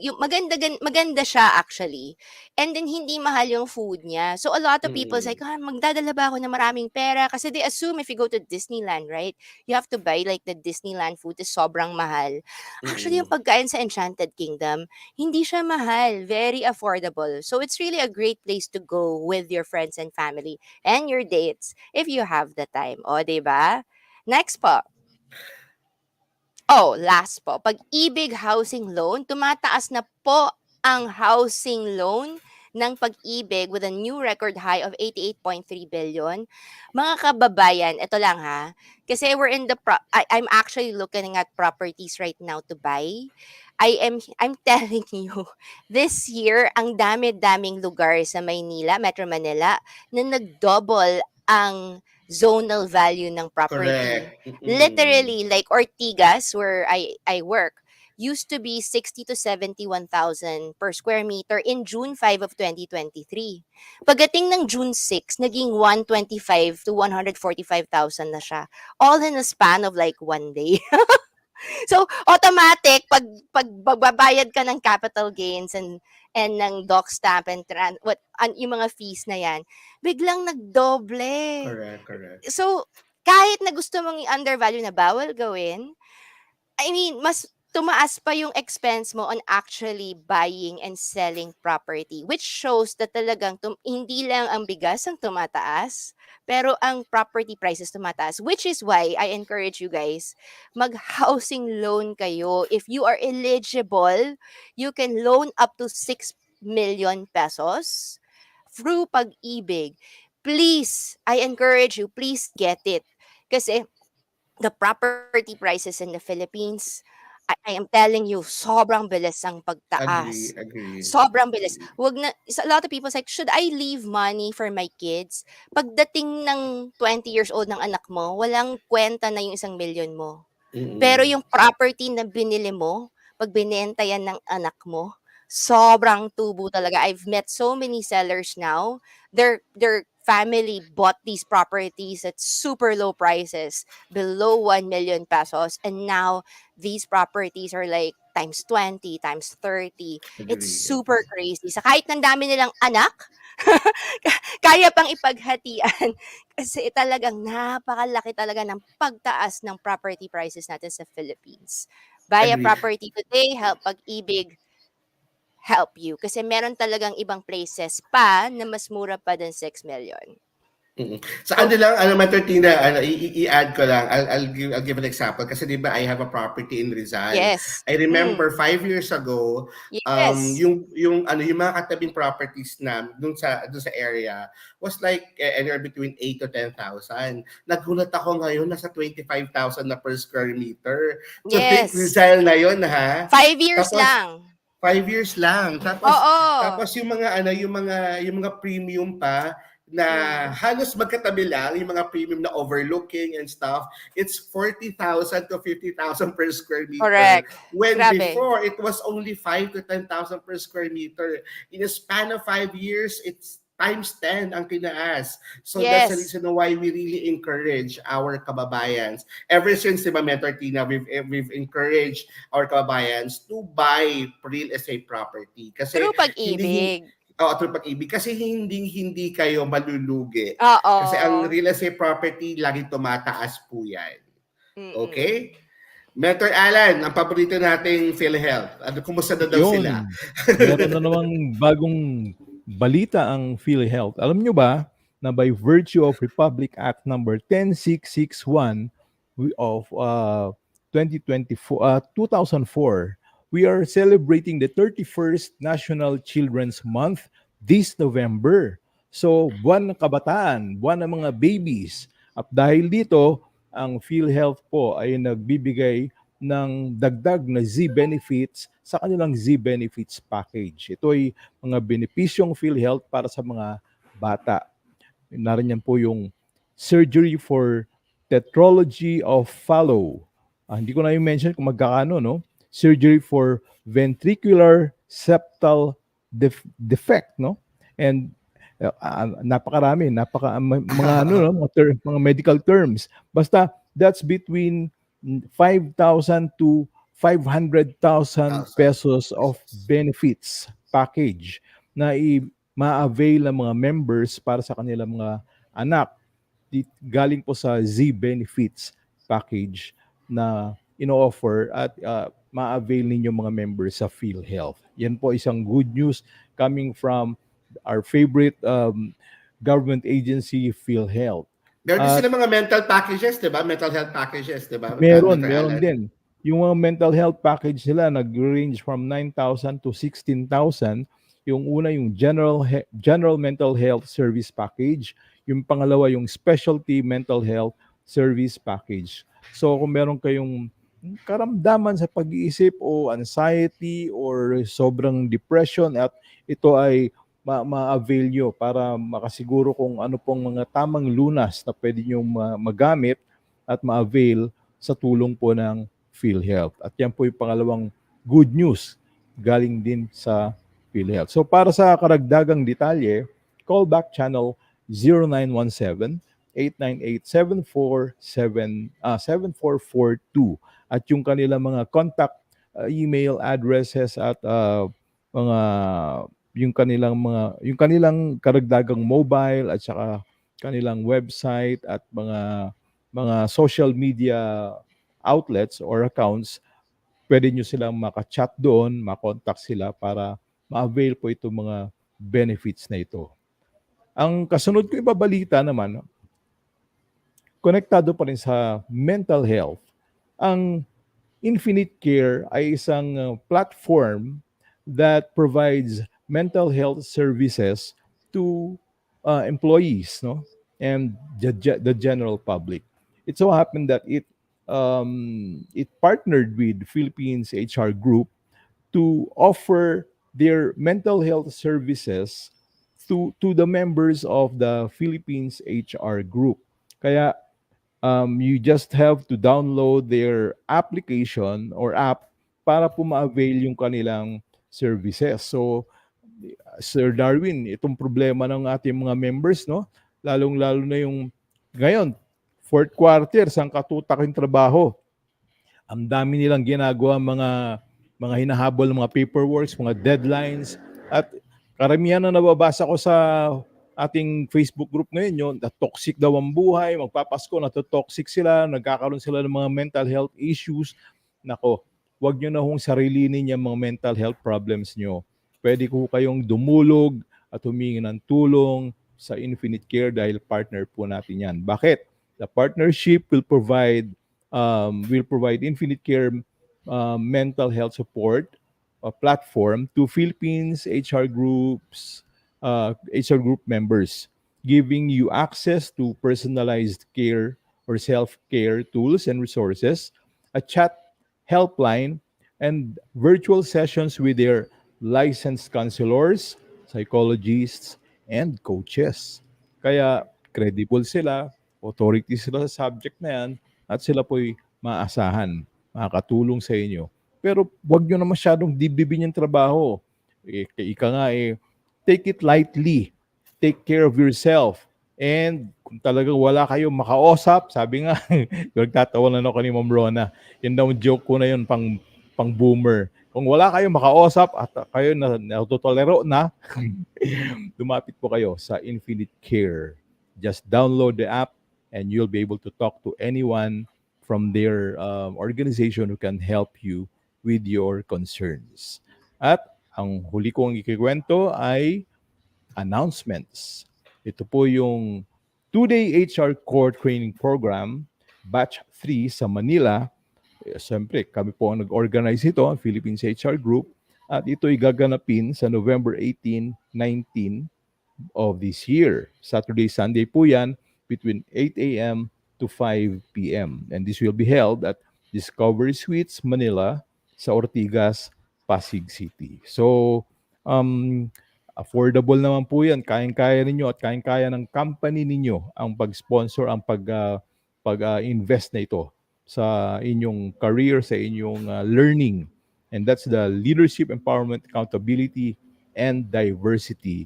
maganda siya actually. And then hindi mahal yung food niya. So a lot of people say, Mm. magdadala ba ako ng maraming pera? Kasi they assume if you go to Disneyland, right? You have to buy like the Disneyland food is sobrang mahal. Actually, yung Mm. pagkain sa Enchanted Kingdom, hindi siya mahal. Very affordable. So it's really a great place to go with your friends and family and your dates if you have the time. O, diba? Next po. Oh, last po. Pag-ibig housing loan, tumataas na po ang housing loan ng Pag-ibig with a new record high of 88.3 billion. Mga kababayan, ito lang ha. Kasi I'm actually looking at properties right now to buy. I'm telling you, this year ang dami-daming lugar sa Maynila, Metro Manila na nag-double ang zonal value ng property. Correct. Mm. Literally, like Ortigas, where I work, used to be 60 to 71,000 per square meter in June 5 of 2023. Pagdating ng June 6, naging 125 to 145,000 na siya. All in a span of like one day. So, automatic, pag magbabayad ka ng capital gains and ng doc stamp and yung mga fees na yan, biglang nagdoble. Correct, correct. So, kahit na gusto mong i-undervalue na bawal gawin, I mean, mas tumaas pa yung expense mo on actually buying and selling property, which shows that talagang hindi lang ang bigas ang tumataas, pero ang property prices tumataas, which is why I encourage you guys, mag-housing loan kayo. If you are eligible, you can loan up to 6 million pesos through Pag-ibig. Please, I encourage you, please get it. Kasi the property prices in the Philippines, I am telling you, sobrang bilis ang Agree, pagtaas. agree. Sobrang bilis. Wag na, a lot of people like, should I leave money for my kids? Pagdating ng 20 years old ng anak mo, walang kwenta na yung 1 million mo. Pero Mm. yung property na binili mo, 'pag binenta yan ng anak mo, sobrang tubo talaga. I've met so many sellers now. Their family bought these properties at super low prices, below 1 million pesos, and now these properties are like times 20, times 30. It's Agree, super agree. crazy. Sa kahit ng dami nilang anak, kaya pang ipaghatian kasi talagang napakalaki talaga ng pagtaas ng property prices natin sa Philippines. Buy a Agree. property today, help pag-ibig help you. Kasi meron talagang ibang places pa na mas mura pa than 6 million. Mm. Sa ano So, lang, ano, Matertina, ano, i-add ko lang, I'll give an example. Kasi di ba, I have a property in Rizal. yes. I remember Mm, 5 years ago, yes. yung mga katabing properties na dun sa area was like anywhere between 8 to 10,000. Nagulat ako ngayon, nasa 25,000 na per square meter. So think Yes. Rizal na yun, ha? 5 years Tapos, lang. 5 years lang. Tapos Oo. yung mga premium pa na Mm, halos magkatabi lang, yung mga premium na overlooking and stuff, it's 40,000 to 50,000 per square meter. correct. When Grabe. before, it was only 5 to 10,000 per square meter. In a span of 5 years, it's times 10 ang tinaas. So that's the Yes. reason why we really encourage our kababayans. Ever since, diba, Mentor Tina, we've encouraged our kababayans to buy real estate property. Kasi True hindi pag-ibig. through pag-ibig. Kasi hindi kayo malulugi. Kasi ang Oo. real estate property, laging tumataas po yan. Mm. Okay? Mentor Alan, ang paborito nating PhilHealth. Ano, kumusta na daw sila? Yun, meron na namang bagong balita ang PhilHealth. Alam nyo ba na by virtue of Republic Act number 10661 of 2024, 2004, we are celebrating the 31st National Children's Month this November. So, buwan ng kabataan, buwan ng mga babies. At dahil dito, ang PhilHealth po ay nagbibigay ng dagdag na Z benefits sa kanilang Z benefits package. Ito ay mga benepisyong PhilHealth para sa mga bata. Narin yan po yung surgery for tetralogy of Fallot. Hindi ko na yung mention kung magkakano, no? Surgery for ventricular septal defect, no? And napakarami, mga ano, no? Mga medical terms. Basta that's between 5,000 to 500,000 1,000 pesos of pesos. benefits package na ma-avail ng mga members para sa kanilang mga anak galing po sa Z Benefits package na ino-offer at ma-avail ninyo mga members sa PhilHealth. Yan po isang good news coming from our favorite government agency, PhilHealth. Meron din At sila mga mental packages, di ba? Mental health packages, di ba, meron, Mentor meron Alan? din. Yung mga mental health package nila nag-range from 9,000 to 16,000. Yung una yung general mental health service package, yung pangalawa yung specialty mental health service package. So kung meron kayong karamdaman sa pag-iisip o anxiety or sobrang depression at ito ay ma-avail nyo para makasiguro kung ano pong mga tamang lunas na pwede nyo magamit at ma-avail sa tulong po ng PhilHealth. At yan po yung pangalawang good news galing din sa PhilHealth. So para sa karagdagang detalye, call back channel 0917-898-7442 at yung kanilang mga contact email addresses at mga yung kanilang karagdagang mobile at saka kanilang website at mga social media outlets or accounts, pwede nyo silang maka-chat doon, makontak sila para ma-avail po itong mga benefits na ito. Ang kasunod ko ibabalita naman, konektado pa rin sa mental health. Ang Infinite Care ay isang platform that provides mental health services to employees, no, and the general public. It so happened that it it partnered with Philippines HR Group to offer their mental health services to the members of the Philippines HR Group. Kaya you just have to download their application or app para po ma-avail yung kanilang services. So, Sir Darwin, itong problema ng ating mga members, no? Lalong-lalo na yung ngayon, fourth quarter, sang katutak yung trabaho. Ang dami nilang ginagawa mga hinahabol ng mga paperworks, mga deadlines at karamihan na nababasa ko sa ating Facebook group ngayon yun, na toxic daw ang buhay, magpapasko, natotoxic sila, nagkakaroon sila ng mga mental health issues. Nako, wag nyo na hong sarilinin yung mga mental health problems nyo. Pwede ko kayong dumulog at humingi ng tulong sa Infinite Care dahil partner po natin yan. Bakit? The partnership will provide Infinite Care mental health support platform to Philippines HR group members, giving you access to personalized care or self-care tools and resources, a chat helpline, and virtual sessions with their licensed counselors, psychologists, and coaches. Kaya credible sila, authority sila sa subject na yan, at sila po'y maasahan, makakatulong sa inyo. Pero wag nyo na masyadong dibdibin yung trabaho. Ika nga take it lightly. Take care of yourself. And kung talagang wala kayong makausap, sabi nga, nagtatawanan ako ni Ma'am Rona. Yun daw joke ko na yun pang boomer. Kung wala kayong makausap at kayo na natutolero na, lumapit po kayo sa Infinite Care. Just download the app and you'll be able to talk to anyone from their organization who can help you with your concerns. At ang huli kong ikikwento ay announcements. Ito po yung 2-day HR Core Training Program, Batch 3 sa Manila. Siyempre, kami po ang nag-organize ito, ang Philippines HR Group. At ito'y gaganapin sa November 18, 19 of this year. Saturday, Sunday po yan, between 8 a.m. to 5 p.m. And this will be held at Discovery Suites, Manila, sa Ortigas, Pasig City. So, affordable naman po yan. Kayang-kaya ninyo at kayang-kaya ng company ninyo ang pag-sponsor, ang pag-invest na ito sa inyong career, sa inyong learning. And that's the Leadership, Empowerment, Accountability, and Diversity.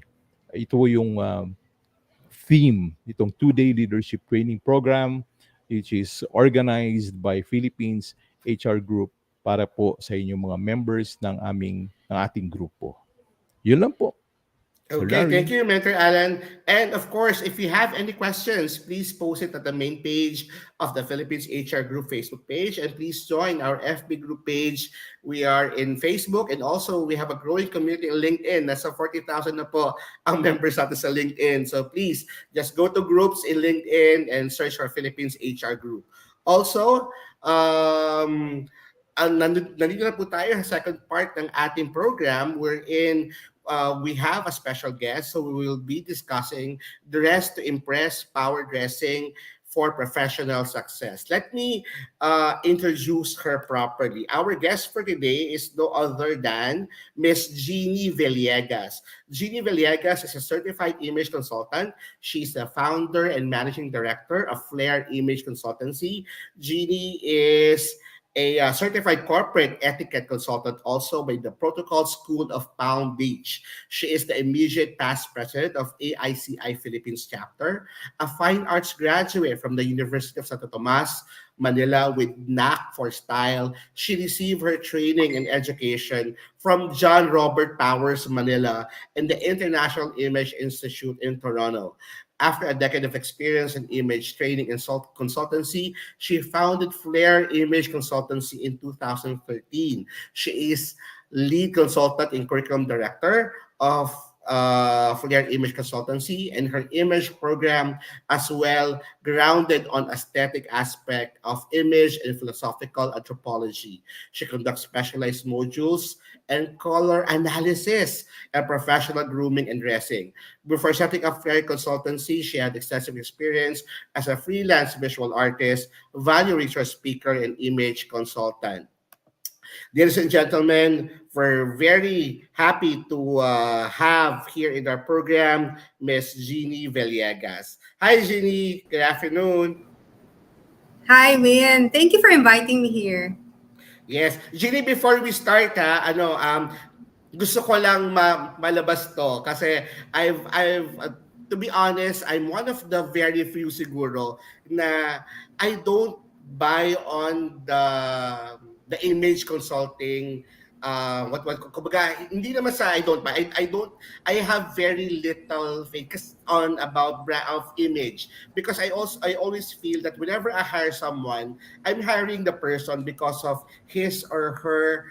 Ito yung theme, itong 2-day leadership training program, which is organized by Philippines HR Group para po sa inyong mga members ng ating grupo. Yun lang po. Okay, thank you, Mentor Alan. And of course, if you have any questions, please post it at the main page of the Philippines HR Group Facebook page. And please join our FB group page. We are in Facebook and also we have a growing community in LinkedIn. Nasa 40,000 na po ang members natin sa LinkedIn. So please, just go to groups in LinkedIn and search for Philippines HR Group. Also, nandito na po tayo sa second part ng ating program wherein we have a special guest, so we will be discussing dress to impress, power dressing for professional success. Let me introduce her properly. Our guest for today is no other than Miss Ginny Villegas. Ginny Villegas is a certified image consultant. She's the founder and managing director of Flair Image Consultancy. Ginny is a certified corporate etiquette consultant also by the Protocol School of Palm Beach. She is the immediate past president of AICI Philippines chapter, a fine arts graduate from the University of Santo Tomas, Manila with knack for style. She received her training and education from John Robert Powers, Manila, and the International Image Institute in Toronto. After a decade of experience in image training and consultancy, she founded Flair Image Consultancy in 2013. She is lead consultant and curriculum director of for their image consultancy, and her image program as well, grounded on aesthetic aspect of image and philosophical anthropology. She conducts specialized modules and color analysis and professional grooming and dressing. Before setting up Fairy Consultancy, she had extensive experience as a freelance visual artist, value research speaker, and image consultant. Ladies and gentlemen, we're very happy to have here in our program Miss Ginny Villegas. Hi, Ginny. Good afternoon. Hi, Win. Thank you for inviting me here. Yes. Ginny, before we start, gusto ko lang malabas to kasi to be honest, I'm one of the very few siguro na I don't buy on the image consulting what kumbaga hindi naman sa I don't buy I don't I have very little faith on about brand of image because I always feel that whenever I hire someone, I'm hiring the person because of his or her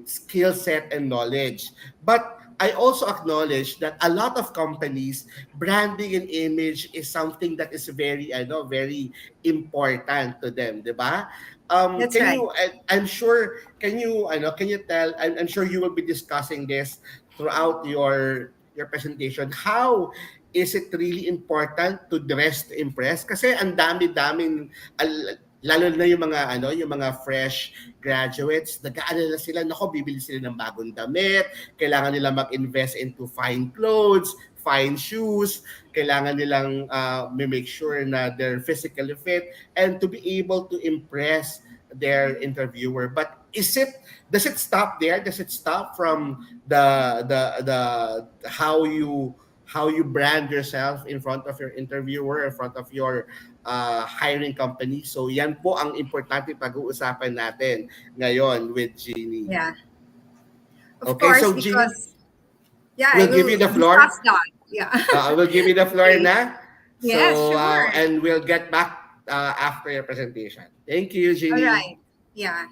skill set and knowledge. But I also acknowledge that a lot of companies, branding and image is something that is very, I know, very important to them, di ba? That's Can right. you? I'm sure. Can you? I know. Can you tell? I'm sure you will be discussing this throughout your presentation. How is it really important to dress to impress? Kasi ang dami-daming lalo na yung mga yung mga fresh graduates, nag-aalala sila, nako, bibili sila ng bagong damit, kailangan nila mag-invest into fine clothes, fine shoes, kailangan nilang make sure na they're physically fit and to be able to impress their interviewer. But does it stop there? Does it stop from the how you brand yourself in front of your interviewer, in front of your hiring company? So yan po ang importante pag-uusapan natin ngayon with Jeannie. Yeah. Of Okay, course, so Jeannie, because I we'll give will you the floor. discuss that. Yeah. I will give you the floor Okay. na. Yeah, So, sure. and we'll get back after your presentation. Thank you, All Jeannie. right. Yeah.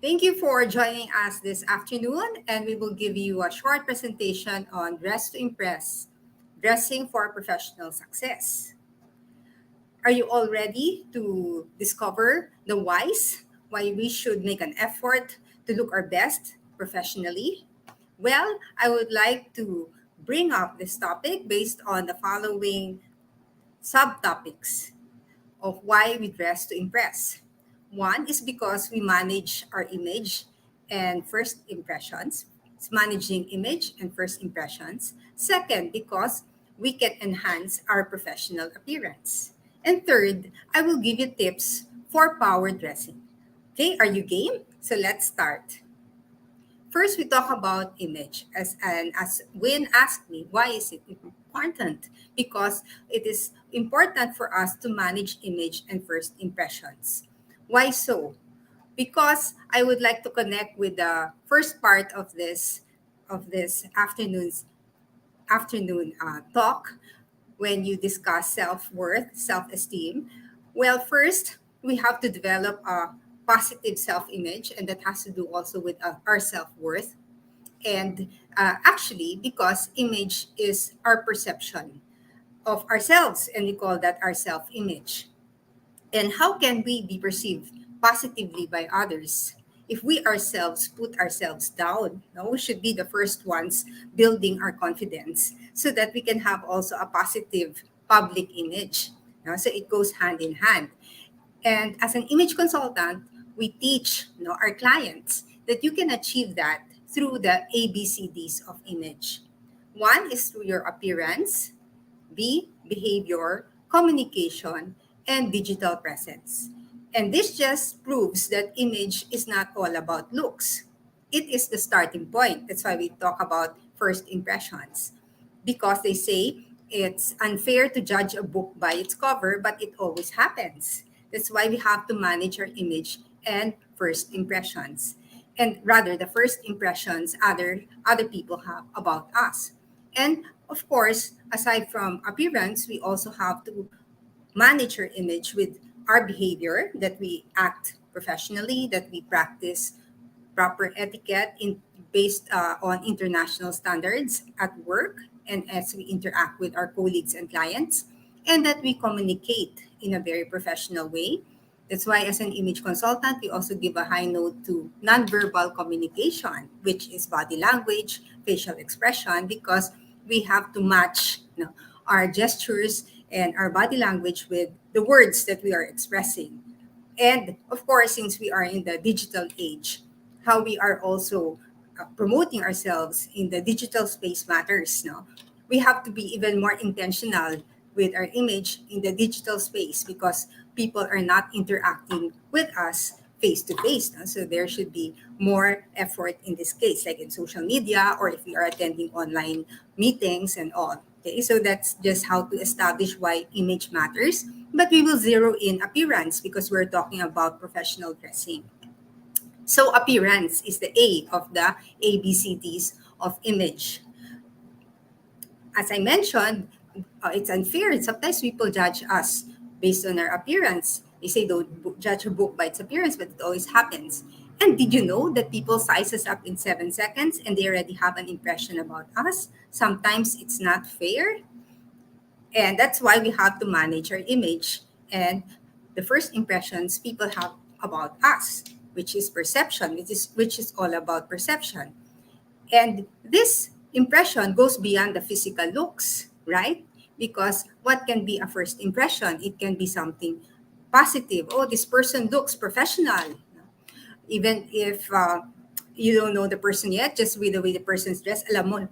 Thank you for joining us this afternoon, and we will give you a short presentation on Dress to Impress, Dressing for Professional Success. Are you all ready to discover the whys, why we should make an effort to look our best professionally? Well, I would like to bring up this topic based on the following subtopics of why we dress to impress. One is because we manage our image and first impressions. It's managing image and first impressions. Second, because we can enhance our professional appearance. And third, I will give you tips for power dressing. Okay, are you game? So let's start. First, we talk about image. As Win asked me, why is it important? Because it is important for us to manage image and first impressions. Why so? Because I would like to connect with the first part of this afternoon talk when you discuss self-worth, self-esteem. Well, first, we have to develop a positive self-image, and that has to do also with our self-worth. And actually, because image is our perception of ourselves, and we call that our self-image. And how can we be perceived positively by others if we ourselves put ourselves down? No, we should be the first ones building our confidence so that we can have also a positive public image. No? So it goes hand in hand. And as an image consultant, we teach our clients that you can achieve that through the ABCDs of image. One is through your appearance, B, behavior, communication, and digital presence. And this just proves that image is not all about looks. It is the starting point. That's why we talk about first impressions. Because they say it's unfair to judge a book by its cover, but it always happens. That's why we have to manage our image and first impressions. And rather the first impressions other people have about us. And of course, aside from appearance, we also have to manage our image with our behavior, that we act professionally, that we practice proper etiquette in based on international standards at work and as we interact with our colleagues and clients, and that we communicate in a very professional way. That's why, as an image consultant, we also give a high note to nonverbal communication, which is body language, facial expression, because we have to match, our gestures and our body language with the words that we are expressing. And of course, since we are in the digital age, how we are also promoting ourselves in the digital space matters. No, we have to be even more intentional with our image in the digital space because people are not interacting with us face to face. No? So there should be more effort in this case, like in social media or if we are attending online meetings and all. Okay, so that's just how to establish why image matters. But we will zero in appearance because we're talking about professional dressing. So appearance is the A of the ABCDs of image. As I mentioned, it's unfair. Sometimes people judge us based on our appearance. They say don't judge a book by its appearance, but it always happens. And did you know that people size us up in 7 seconds and they already have an impression about us? Sometimes it's not fair. And that's why we have to manage our image and the first impressions people have about us, which is perception, which is all about perception. And this impression goes beyond the physical looks, right? Because what can be a first impression? It can be something positive. Oh, this person looks professional. Even if you don't know the person yet, just with the way the person's dressed, alam mo,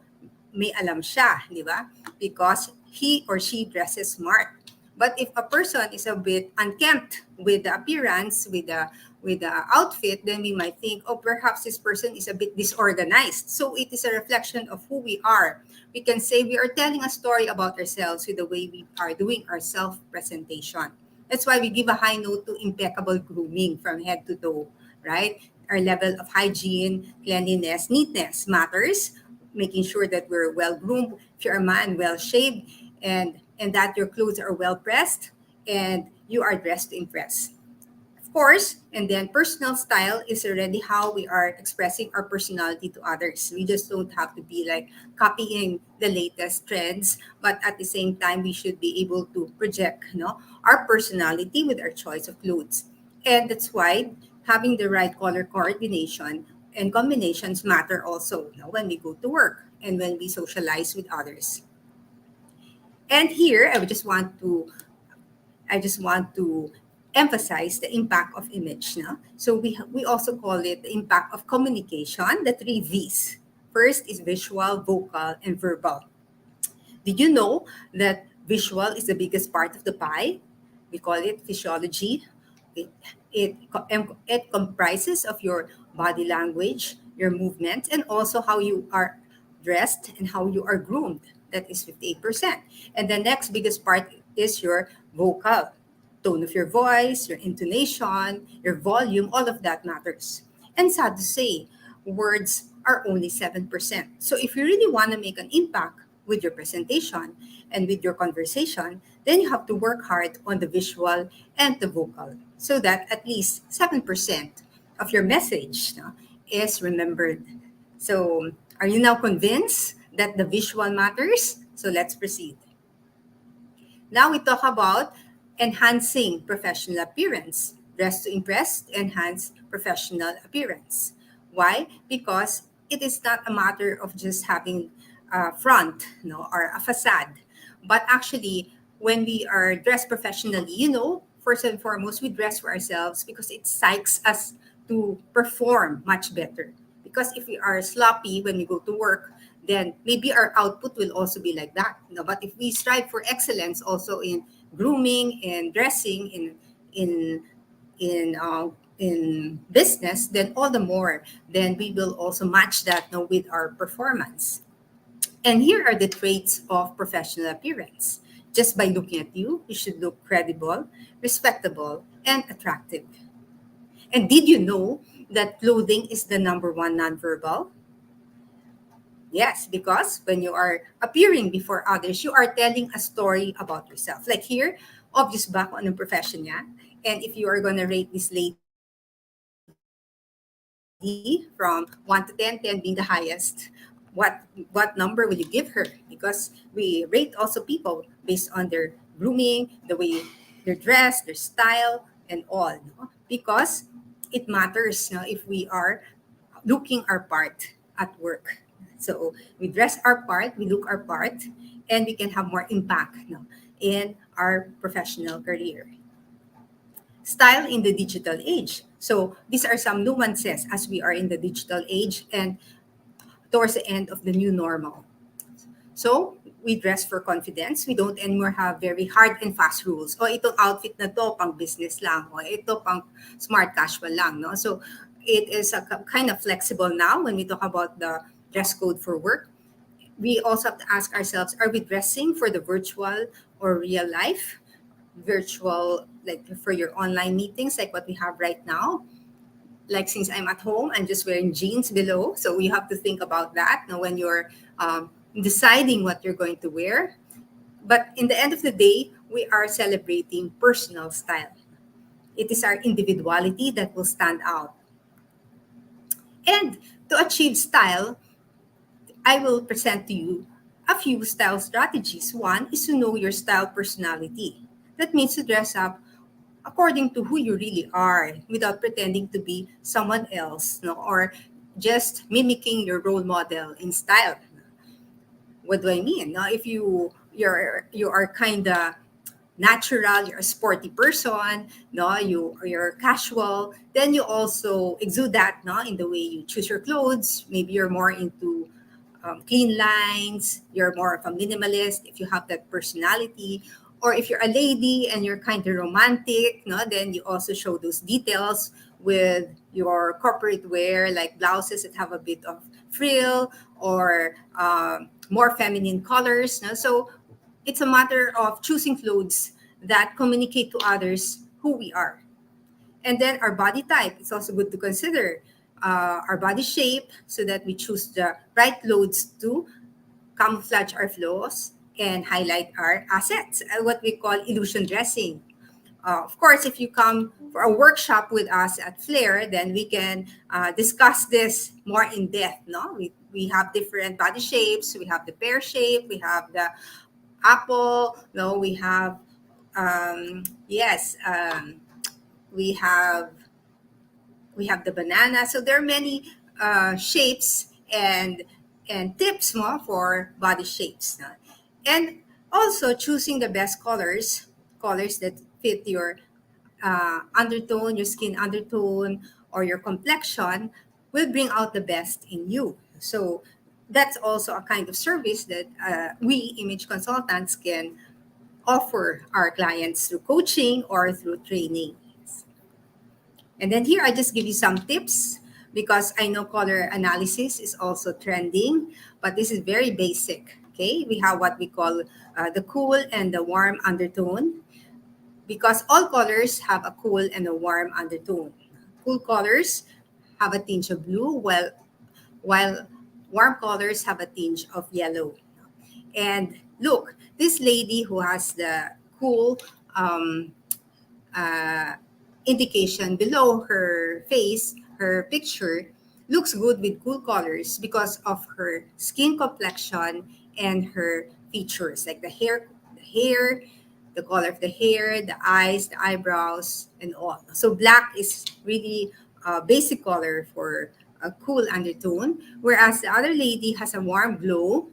may alam siya, di ba? Because he or she dresses smart. But if a person is a bit unkempt with the appearance, with the outfit, then we might think, oh, perhaps this person is a bit disorganized. So it is a reflection of who we are. We can say we are telling a story about ourselves with the way we are doing our self-presentation. That's why we give a high note to impeccable grooming from head to toe, right? Our level of hygiene, cleanliness, neatness matters. Making sure that we're well groomed. If you're a man, well shaved, and that your clothes are well pressed, and you are dressed to impress. Of course, and then personal style is already how we are expressing our personality to others. We just don't have to be like copying the latest trends, but at the same time, we should be able to project, our personality with our choice of clothes. And that's why having the right color coordination and combinations matter also, when we go to work and when we socialize with others. And here, I just want to emphasize the impact of image. No? So we also call it the impact of communication, the three V's. First is visual, vocal, and verbal. Did you know that visual is the biggest part of the pie? We call it physiology. It, it comprises of your body language, your movement, and also how you are dressed and how you are groomed. That is 58%. And the next biggest part is your vocal. Tone of your voice, your intonation, your volume, all of that matters. And sad to say, words are only 7%. So if you really want to make an impact with your presentation and with your conversation, then you have to work hard on the visual and the vocal so that at least 7% of your message, is remembered. So are you now convinced that the visual matters? So let's proceed. Now we talk about enhancing professional appearance. Dress to impress, to enhance professional appearance. Why? Because it is not a matter of just having a front, or a facade, but actually, when we are dressed professionally, first and foremost, we dress for ourselves because it psychs us to perform much better. Because if we are sloppy when we go to work, then maybe our output will also be like that. But if we strive for excellence also in grooming and dressing in in business, then all the more, then we will also match that with our performance. And here are the traits of professional appearance. Just by looking at you, you should look credible, respectable, and attractive. And did you know that clothing is the number one nonverbal? Yes, because when you are appearing before others, you are telling a story about yourself. Like here, obvious ba kung anong profession niya? And if you are gonna rate this lady, from 1 to 10, 10 being the highest. What number will you give her? Because we rate also people based on their grooming, the way they're dressed, their style, and all. No? Because it matters, no, if we are looking our part at work. So we dress our part, we look our part, and we can have more impact, no, in our professional career. Style in the digital age. So these are some nuances as we are in the digital age and towards the end of the new normal. So, we dress for confidence. We don't anymore have very hard and fast rules. O, itong outfit na to, pang business lang. O, ito, pang smart casual lang. No? So, it is a kind of flexible now when we talk about the dress code for work. We also have to ask ourselves, are we dressing for the virtual or real life? Virtual, like for your online meetings, like what we have right now. Like since I'm at home, I'm just wearing jeans below. So you have to think about that now when you're deciding what you're going to wear. But in the end of the day, we are celebrating personal style. It is our individuality that will stand out. And to achieve style, I will present to you a few style strategies. One is to know your style personality. That means to dress up according to who you really are without pretending to be someone else, no, or just mimicking your role model in style. What do I mean? Now, if you are kind of natural, you're a sporty person, no, you're casual, then you also exude that, no, in the way you choose your clothes. Maybe you're more into clean lines, you're more of a minimalist if you have that personality. Or if you're a lady and you're kind of romantic, no, then you also show those details with your corporate wear, like blouses that have a bit of frill or more feminine colors. No? So it's a matter of choosing clothes that communicate to others who we are. And then our body type, it's also good to consider our body shape so that we choose the right clothes to camouflage our flaws and highlight our assets, what we call illusion dressing. Of course, if you come for a workshop with us at Flair, then we can discuss this more in depth. No, we have different body shapes. We have the pear shape. We have the apple. No, we have yes, we have we have the banana. So there are many shapes and tips mo for body shapes. No? And also choosing the best colors, colors that fit your undertone, your skin undertone, or your complexion will bring out the best in you. So that's also a kind of service that we image consultants can offer our clients through coaching or through training. And then here I just give you some tips because I know color analysis is also trending, but this is very basic. Okay, we have what we call the cool and the warm undertone because all colors have a cool and a warm undertone. Cool colors have a tinge of blue, while warm colors have a tinge of yellow. And look, this lady who has the cool um, uh, indication below her face, her picture, looks good with cool colors because of her skin complexion and her features, like the hair, the color of the hair, the eyes, the eyebrows, and all. So black is really a basic color for a cool undertone, whereas the other lady has a warm glow.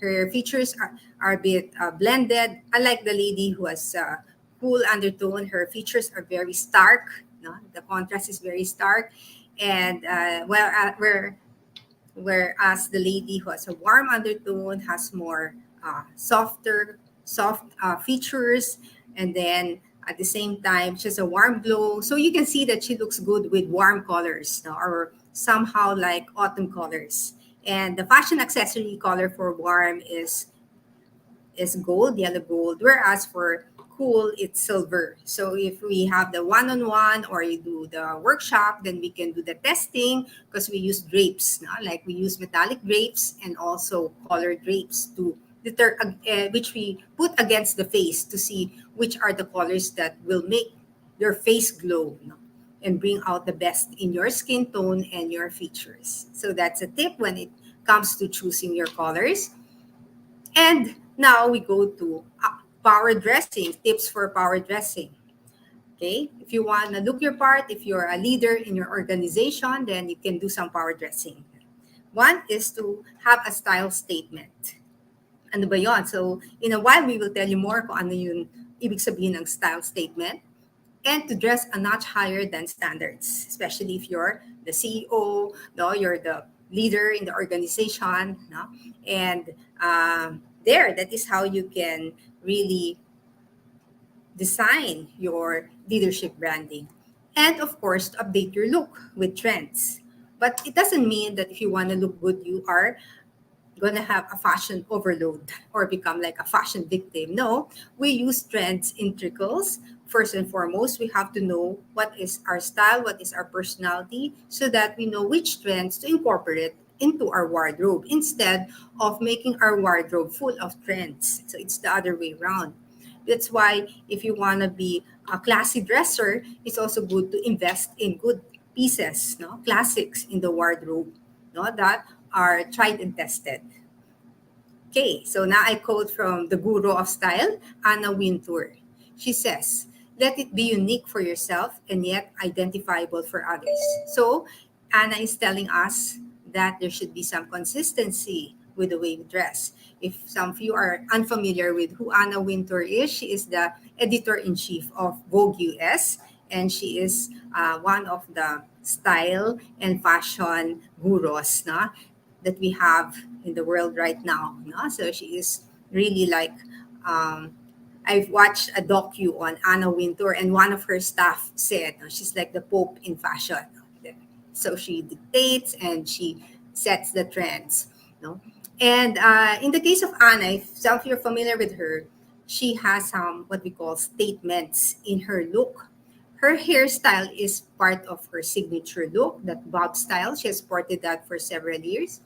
Her features are a bit blended. Unlike the lady who has cool undertone, her features are very stark. No? The contrast is very stark. And whereas the lady who has a warm undertone has more soft features. And then at the same time, she has a warm glow. So you can see that she looks good with warm colors, no? Or somehow like autumn colors. And the fashion accessory color for warm is gold, yellow gold, whereas for cool, it's silver. So if we have the one-on-one or you do the workshop, then we can do the testing because we use drapes, no? Like we use metallic drapes and also colored drapes to deter, which we put against the face to see which are the colors that will make your face glow, no? and bring out the best in your skin tone and your features. So that's a tip when it comes to choosing your colors. And now we go to power dressing, tips for power dressing. Okay, if you want to look your part, if you're a leader in your organization, then you can do some power dressing. One is to have a style statement. Ano ba yon? So, in a while, we will tell you more kung ano yung ibig sabihin ng style statement. And to dress a notch higher than standards, especially if you're the CEO, no, you're the leader in the organization, no, and that is how you can really design your leadership branding. And of course, to update your look with trends. But it doesn't mean that if you want to look good, you are going to have a fashion overload or become like a fashion victim. No, we use trends in trickles. First and foremost, we have to know what is our style, what is our personality, so that we know which trends to incorporate into our wardrobe instead of making our wardrobe full of trends. So it's the other way around. That's why if you want to be a classy dresser, it's also good to invest in good pieces, no, classics in the wardrobe, no, that are tried and tested. Okay, so now I quote from the guru of style, Anna Wintour. She says, "Let it be unique for yourself and yet identifiable for others." So Anna is telling us that there should be some consistency with the way we dress. If some of you are unfamiliar with who Anna Wintour is, she is the editor-in-chief of Vogue US, and she is one of the style and fashion gurus, no, that we have in the world right now. No? So she is really like, I've watched a docu on Anna Wintour, and one of her staff said, no, she's like the Pope in fashion. So she dictates and she sets the trends. No? And in the case of Anna, if some of you are familiar with her, she has some what we call statements in her look. Her hairstyle is part of her signature look, that bob style. She has sported that for several years.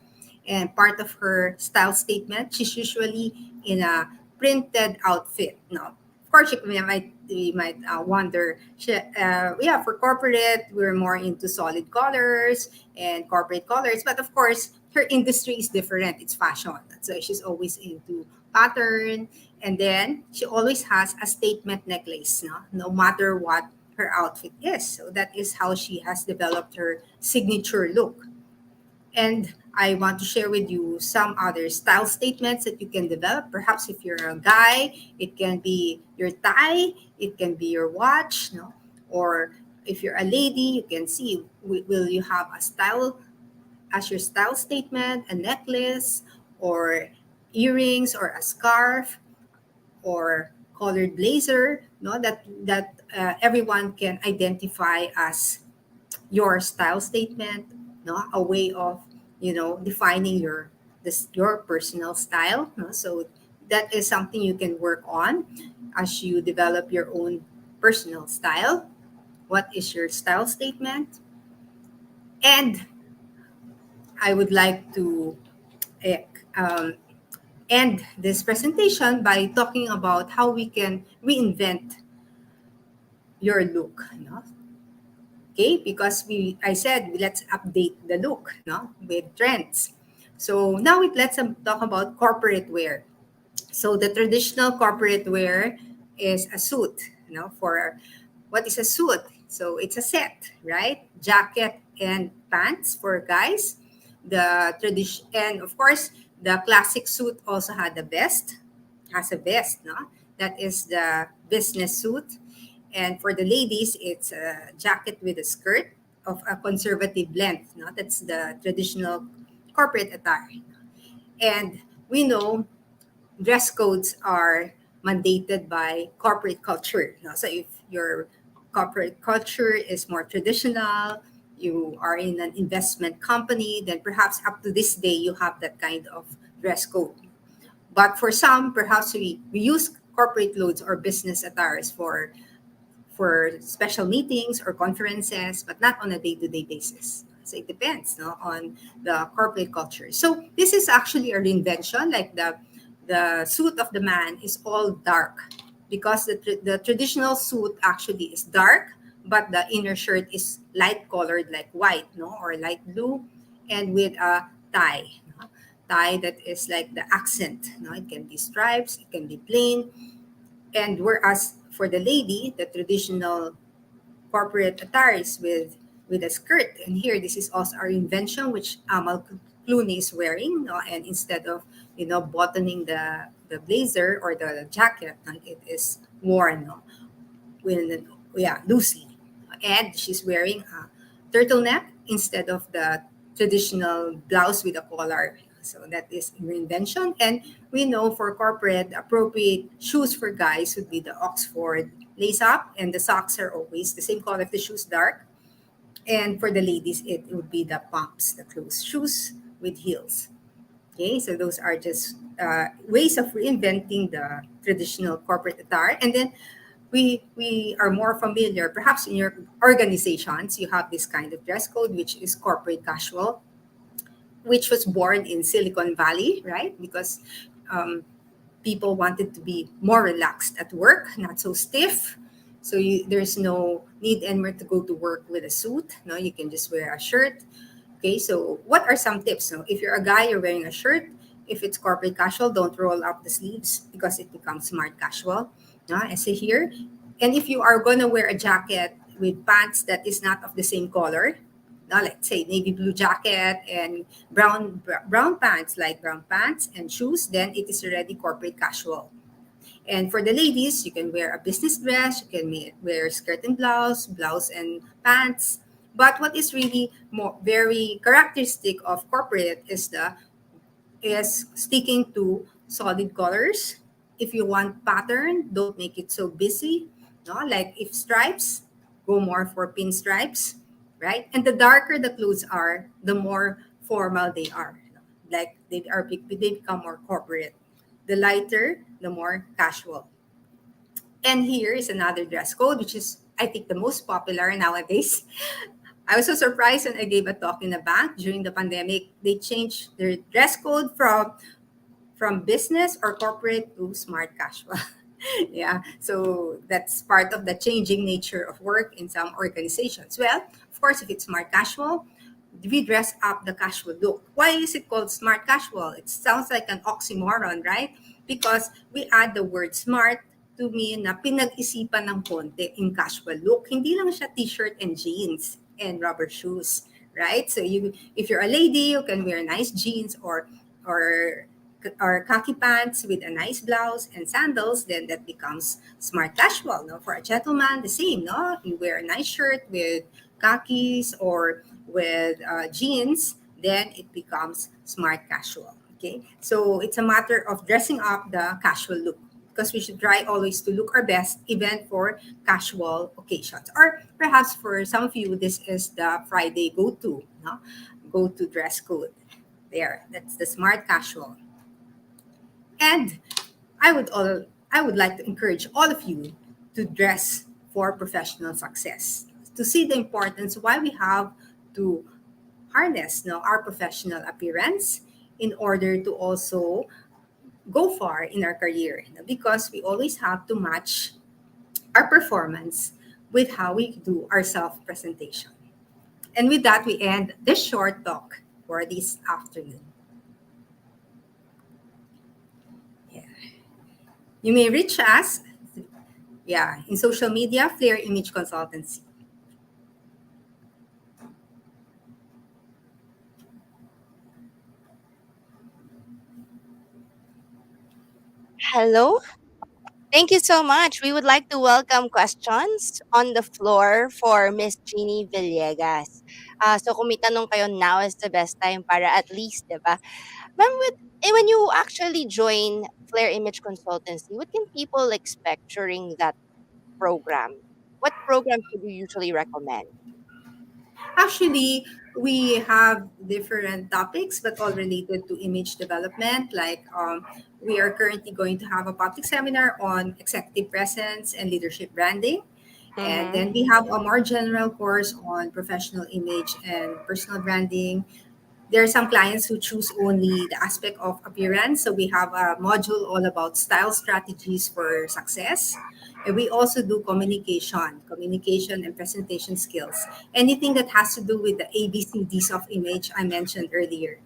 And part of her style statement, she's usually in a printed outfit. No, of course, you might wonder. Yeah, for corporate, we're more into solid colors and corporate colors. But of course, her industry is different. It's fashion. So she's always into pattern. And then she always has a statement necklace, no matter what her outfit is. So that is how she has developed her signature look. And I want to share with you some other style statements that you can develop. Perhaps if you're a guy, it can be your tie, it can be your watch, no? Or if you're a lady, you can see, will you have a style as your style statement, a necklace, or earrings, or a scarf, or colored blazer, no? That everyone can identify as your style statement, no, a way of defining your personal style, no? So that is something you can work on as you develop your own personal style. What is your style statement? And I would like to eh, um, end this presentation by talking about how we can reinvent your look, no? Okay, because I said let's update the look, no, with trends. So now let's talk about corporate wear. So the traditional corporate wear is a suit, for what is a suit? So it's a set, right? Jacket and pants for guys. The tradition, and of course the classic suit also has a vest, no? That is the business suit. And for the ladies, it's a jacket with a skirt of a conservative length. No? That's the traditional corporate attire. And we know dress codes are mandated by corporate culture. No? So if your corporate culture is more traditional, you are in an investment company, then perhaps up to this day you have that kind of dress code. But for some, perhaps we use corporate clothes or business attires for special meetings or conferences, but not on a day-to-day basis. So it depends, no, on the corporate culture. So this is actually a reinvention. Like the suit of the man is all dark because the traditional suit actually is dark, but the inner shirt is light colored like white, no, or light blue, and with a tie, no? Tie that is like the accent, no, it can be stripes, it can be plain. And whereas for the lady, the traditional corporate attires with a skirt. And here, this is also our invention, which Amal Clooney is wearing. No? And instead of buttoning the blazer or the jacket, no, it is worn, no? With, yeah, loosely. And she's wearing a turtleneck instead of the traditional blouse with a collar. So that is her invention. And we know for corporate, appropriate shoes for guys would be the Oxford lace up, and the socks are always the same color if the shoes dark. And for the ladies, it would be the pumps, the closed shoes with heels. Okay, so those are just ways of reinventing the traditional corporate attire. And then we are more familiar, perhaps in your organizations, you have this kind of dress code, which is corporate casual, which was born in Silicon Valley, right? Because um, people wanted to be more relaxed at work, not so stiff. So there's no need anymore to go to work with a suit. No, you can just wear a shirt. Okay, so what are some tips? So if you're a guy, you're wearing a shirt. If it's corporate casual, don't roll up the sleeves because it becomes smart casual. I say here. And if you are going to wear a jacket with pants that is not of the same color, let's say navy blue jacket and brown pants, light brown pants and shoes, then it is already corporate casual. And for the ladies, you can wear a business dress, you can wear skirt and blouse and pants. But what is really more very characteristic of corporate is sticking to solid colors. If you want pattern, don't make it so busy. No, like if stripes, go more for pinstripes, right? And the darker the clothes are, the more formal they are. Like they become more corporate. The lighter, the more casual. And here is another dress code, which is I think the most popular nowadays. I was so surprised when I gave a talk in a bank during the pandemic. They changed their dress code from business or corporate to smart casual. Yeah, so that's part of the changing nature of work in some organizations. Well, of course, if it's smart casual, we dress up the casual look. Why is it called smart casual? It sounds like an oxymoron, right? Because we add the word smart to mean na pinag-isipan ng konti in casual look. Hindi lang siya t-shirt and jeans and rubber shoes, right? So if you're a lady, you can wear nice jeans or or khaki pants with a nice blouse and sandals, then that becomes smart casual. No, for a gentleman, the same. No, you wear a nice shirt with khakis or with jeans, then it becomes smart casual. Okay, so it's a matter of dressing up the casual look because we should try always to look our best, even for casual occasions. Or perhaps for some of you, this is the Friday go-to, no? Go-to dress code. There, that's the smart casual. And I would like to encourage all of you to dress for professional success, to see the importance why we have to harness our professional appearance in order to also go far in our career, because we always have to match our performance with how we do our self presentation. And with that, we end this short talk for this afternoon. Yeah. You may reach us, yeah, in social media, Flair Image Consultancy. Hello. Thank you so much. We would like to welcome questions on the floor for Miss Ginny Villegas. So kung may tanong kayo, now is the best time para at least, di ba? Ma'am, when you actually join Flair Image Consultancy, what can people expect during that program? What program should you usually recommend? Actually, we have different topics, but all related to image development. Like we are currently going to have a public seminar on executive presence and leadership branding. And Mm-hmm. then we have a more general course on professional image and personal branding. There are some clients who choose only the aspect of appearance. So we have a module all about style strategies for success. And we also do communication and presentation skills. Anything that has to do with the ABCDs of image I mentioned earlier.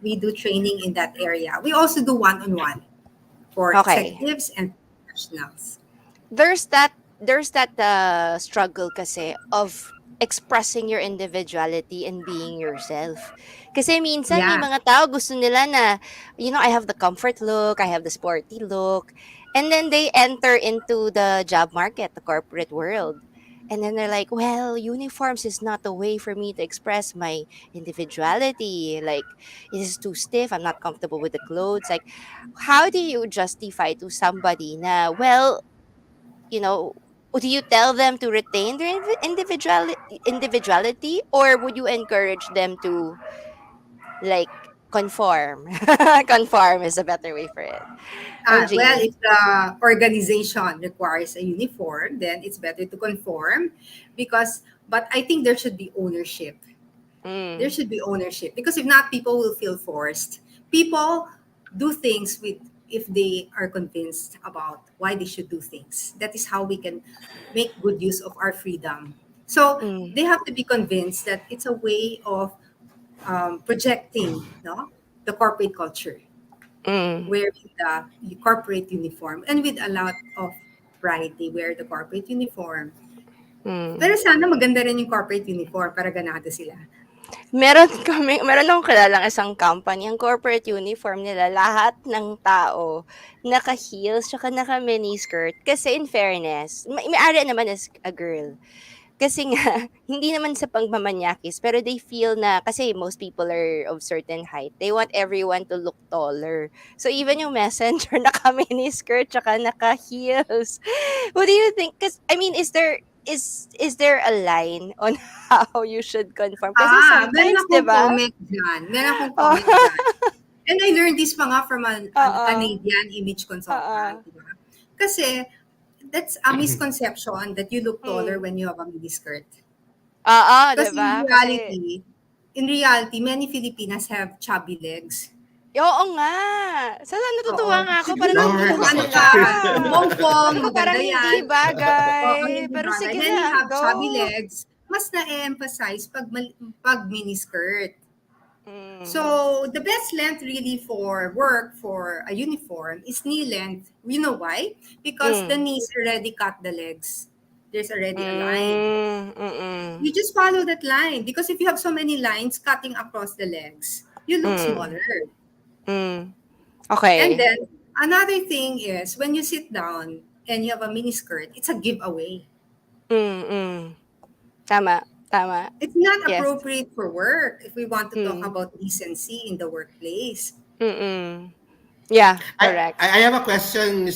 We do training in that area. We also do one-on-one for Okay. executives and professionals. There's that struggle kasi of expressing your individuality and being yourself. Kasi minsan may Yeah. mga tao gusto nila na, I have the comfort look, I have the sporty look, and then they enter into the job market, the corporate world. And then they're like, well, uniforms is not the way for me to express my individuality. Like, it is too stiff. I'm not comfortable with the clothes. Like, how do you justify to somebody na, well, you know, do you tell them to retain their individuality, or would you encourage them to like conform? Conform is a better way for it. Well, Jeannie. if the organization requires a uniform, then it's better to conform but I think there should be ownership. There Mm, should be ownership because if not, people will feel forced. People do things with if they are convinced about why they should do things. That is how we can make good use of our freedom. So mm, they have to be convinced that it's a way of projecting, no, the corporate culture, mm, wearing the corporate uniform, and with a lot of pride, they wear the corporate uniform. mm. Pero sana maganda rin yung corporate uniform para ganado sila. Meron akong kilalang isang company, ang corporate uniform nila, lahat ng tao naka-heels tsaka naka-miniskirt. Kasi in fairness, may-ari naman is a girl. Kasi nga, hindi naman sa pagmamanyakis, pero they feel na, kasi most people are of certain height, they want everyone to look taller. So even yung messenger, naka-miniskirt, tsaka naka-heels. What do you think? Because, I mean, is there a line on how you should conform? Kasi Meron sometimes, di akong ba? comment dyan. Meron akong Oh, comment dyan. And I learned this mga from a oo. Canadian image Oo. consultant. Di ba? Kasi that's a misconception that you look taller Mm. when you have a miniskirt. Oo, di Because ba? Kasi, in reality, many Filipinas have chubby legs. oo nga. Oo. Natutuwa nga ako. Parang Siguro Lower kung namumuro ano sila. ka, back. pong-pong, Ako maganda parang hindi yan. Oo, bagay. hindi Pero bagay. sige Then you na, have chubby go. legs. Mas na-emphasize pag miniskirt. Mm. So the best length really for work for a uniform is knee length. You know why? Because the Mm. knees already cut the legs. There's already a line. Mm. Mm. You just follow that line because if you have so many lines cutting across the legs, you look Mm. smaller. Mm. And Okay. then another thing is when you sit down and you have a mini skirt, it's a giveaway. Mm. Mm. Tama. Tama. It's not Yes. appropriate for work if we want to talk Mm. about decency in the workplace. Mm. Yeah, I, correct. I have a question,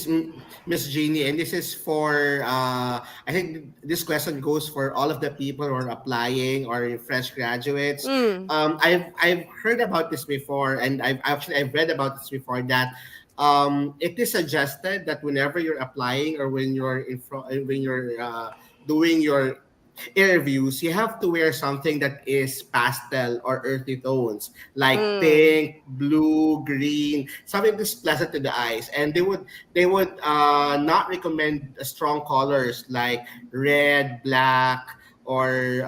Miss Jeannie, and this is for I think this question goes for all of the people who are applying or fresh graduates. Mm. I've heard about this before, and I've read about this before that it is suggested that whenever you're applying or when you're when you're doing your interviews, you have to wear something that is pastel or earthy tones, like Mm. pink, blue, green, something that's pleasant to the eyes. And they would not recommend strong colors like red, black, or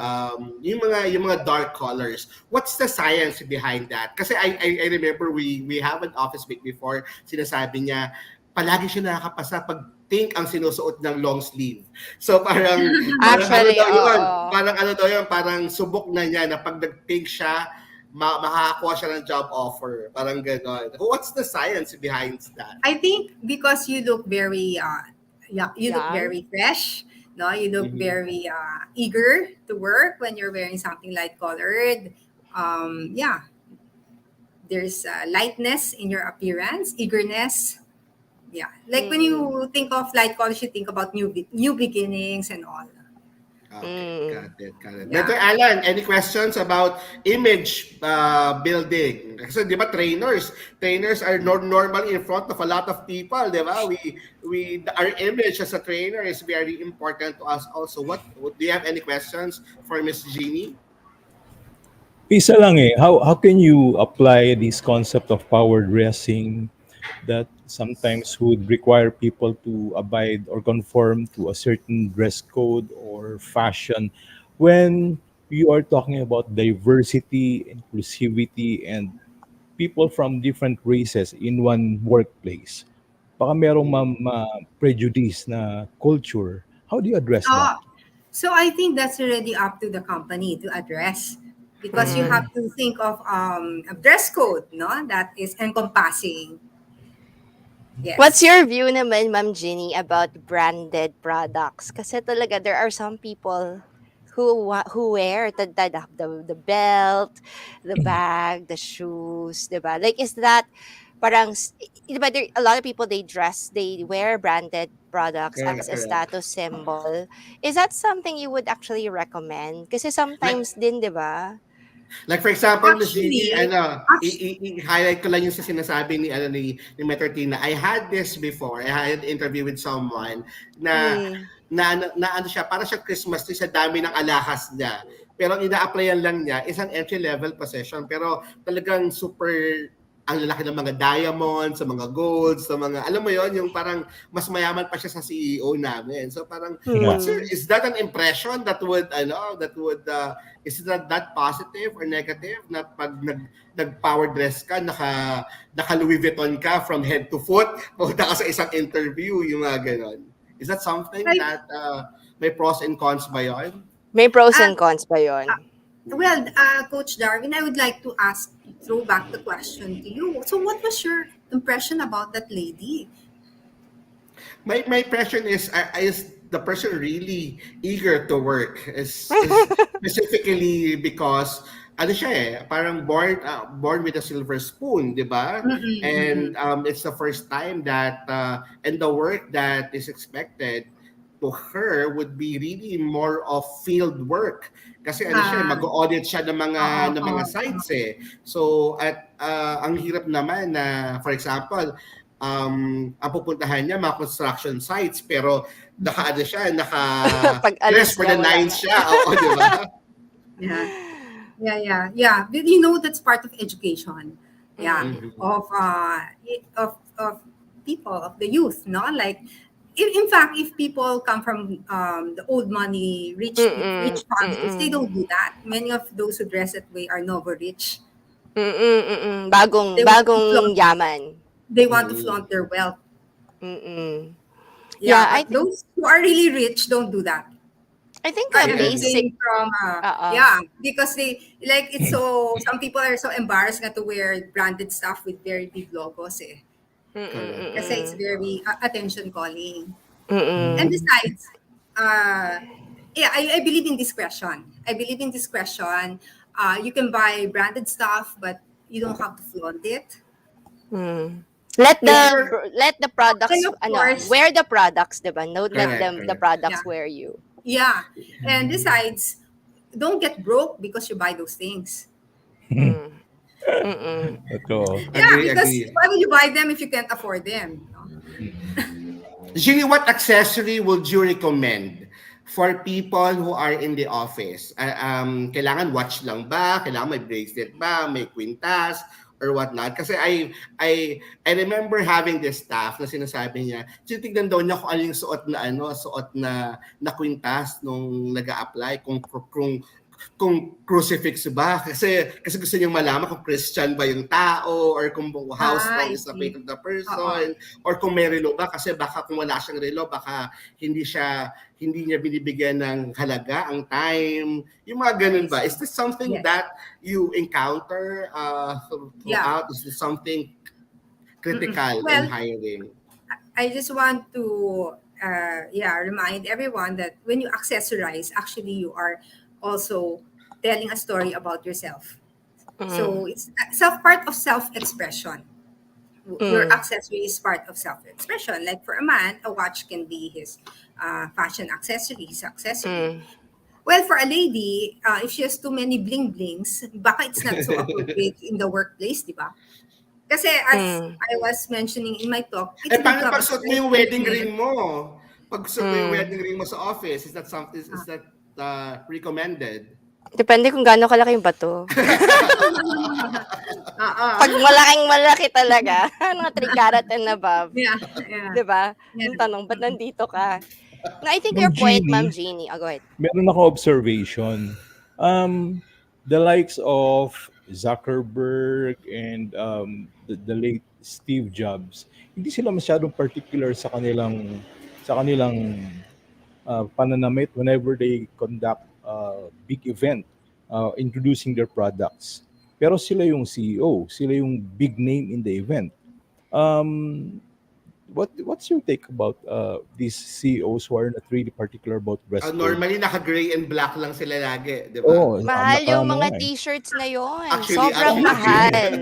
yung mga dark colors. What's the science behind that? Kasi I remember we have an office mate before, sinasabi niya palagi siya nakakapasa pag pink ang sinusuot ng long sleeve. So parang ano Actually, daw yun, oo. parang ano daw yun, parang subok na niya na pag nag-pink siya, makakakuha siya ng job offer. Parang gano'n. What's the science behind that? I think because you look very yeah, you look Young. very fresh. No, you look Mm-hmm. very eager to work when you're wearing something light colored. Yeah, there's lightness in your appearance, eagerness. Yeah, like when Mm. you think of light colors, you think about new beginnings and all. Okay, Mm. got it, got it. Better Yeah. Alan, any questions about image building? Kasi di ba trainers are normally in front of a lot of people, di ba? Our image as a trainer is very important to us also. What do you have any questions for Miss Jeannie? Isa lang eh, how can you apply this concept of power dressing that sometimes would require people to abide or conform to a certain dress code or fashion when you are talking about diversity, inclusivity, and people from different races in one workplace? Baka merong prejudice na culture. How do you address that? Oh, so I think that's already up to the company to address, because you have Mm. to think of a dress code, no, that is encompassing. What's Yes. your view naman, Ma'am Ginny, about branded products? Kasi talaga there are some people who wear the belt, the bag, the shoes, 'di ba? Like is that parang 'di ba there, a lot of people they wear branded products as Correct, a correct. status symbol. Is that something you would actually recommend? Kasi Like, sometimes din, 'di ba? Like for example, Miss Gigi, Actually, i-highlight ko lang yung sa sinasabi ni Metro Tina. I had this before. I had an interview with someone na Mm. na ano siya, para siya Christmas tree sa dami ng alahas niya. Pero ang ina-applyan lang niya isang entry-level possession. Pero talagang super ang lalaki ng mga diamonds, sa mga golds, sa mga, alam mo yon yung parang mas mayaman pa siya sa CEO namin. So parang, Yeah. Hmm. is that an impression that would, is that positive or negative na pag nag-power dress ka, naka Louis Vuitton ka from head to foot, pumunta ka sa isang interview, yung mga ganon. Is that something I, that may pros and cons ba yun? May pros uh, and cons ba uh, 'yon? well, Coach Darwin, I would like to throw back the question to you. So, what was your impression about that lady? My impression is the person really eager to work is specifically because ano siya eh, parang born with a silver spoon, 'di ba? Mm-mm, mm-mm. And it's the first time that and the work that is expected to her would be really more of field work kasi ano siya, Ah, mag-audit siya oo, ng mga oo, sites eh. So at ang hirap naman na for example, ang pupuntahan niya mga construction sites pero naka-ano siya, Pag-alis naka-dress for niya the wala nines na. siya. Oo, di ba? yeah. Yeah. But you know, that's part of education. Yeah, Mm. Mhm. of people, of the youth, no? Like, in fact, if people come from the old money, Mm, rich families, they mm. don't do that. Many of those who dress that way are never rich. Bagong They want to bagong flaunt. yaman. They want to Mhm. flaunt their wealth. Mm. Yeah, Yeah, but those who are really rich don't do that. I think I a I agree. basic refrain from oo. yeah, because they like it's so some people are so embarrassed not to wear branded stuff with very big logos eh. Correct, Kasi correct. it's Mm. very attention calling. And Mm. besides, uh yeah, I believe in discretion. I believe in discretion. You can buy branded stuff, but you don't have to flaunt it. Mm. If you're Let the And products of ano, course, wear the products, 'di ba? Don't let correct, them the correct. yeah, products wear you. yeah. And besides, don't get broke because you buy those things. Mm. Mm. Totoo. Yeah, Agree, because agree. why would you buy them if you can't afford them? No? Ginny, what accessory would you recommend for people who are in the office? Kailangan watch lang ba? Kailangan may bracelet ba? May kwintas? Or whatnot? Kasi I remember having this staff na sinasabi niya, tinitignan daw niya kung ano yung suot na kwintas nung nag-a-apply, kung crucifix ba kasi gusto niyang malaman kung Christian ba yung tao or kung how strong I is the faith see. of the Oo. person or kung may relo ba kasi baka kung wala siyang relo baka hindi niya binibigyan ng halaga ang time, yung mga ganun I ba, see. is this something Yes. that you encounter Yeah. throughout? Is this something Mm-mm. critical in Well, hiring? I just want to remind everyone that when you accessorize, actually you are also telling a story about yourself. So Mm. it's self part of self-expression. Your Mm. accessory is part of self-expression. Like for a man, a watch can be his fashion accessory, his accessory. Mm. Well, for a lady, if she has too many bling blings, baka it's not so appropriate in the workplace, di ba? Kasi as Mm. I was mentioning in my talk, it's Eh, good paano to have pag a suot mo yung striking wedding neck. ring mo? Pag suot mo yung Mm. wedding ring mo sa office, is that Ah, recommended? Depende kung gaano kalaki yung bato. Pag Oo. malaking malaki talaga, mga 3 carat and above, Yeah, yeah. 'di ba? Yeah. Yung tanong, ba't nandito ka? No, I think Ma'am your point, Ma'am Jeannie, Jeannie. Oh, go ahead. meron ako observation. The likes of Zuckerberg and the late Steve Jobs, hindi sila masyadong particular sa kanilang pananamit whenever they conduct big event introducing their products. Pero sila yung CEO, sila yung big name in the event. Um, what's your take about these CEOs who are not really particular about dress code? Normally, naka-gray and black lang sila lagi, di ba? Oo, Mahal naka yung ano mga nga eh. t-shirts na yon. Actually, Sobrang actually, Actually, mahal.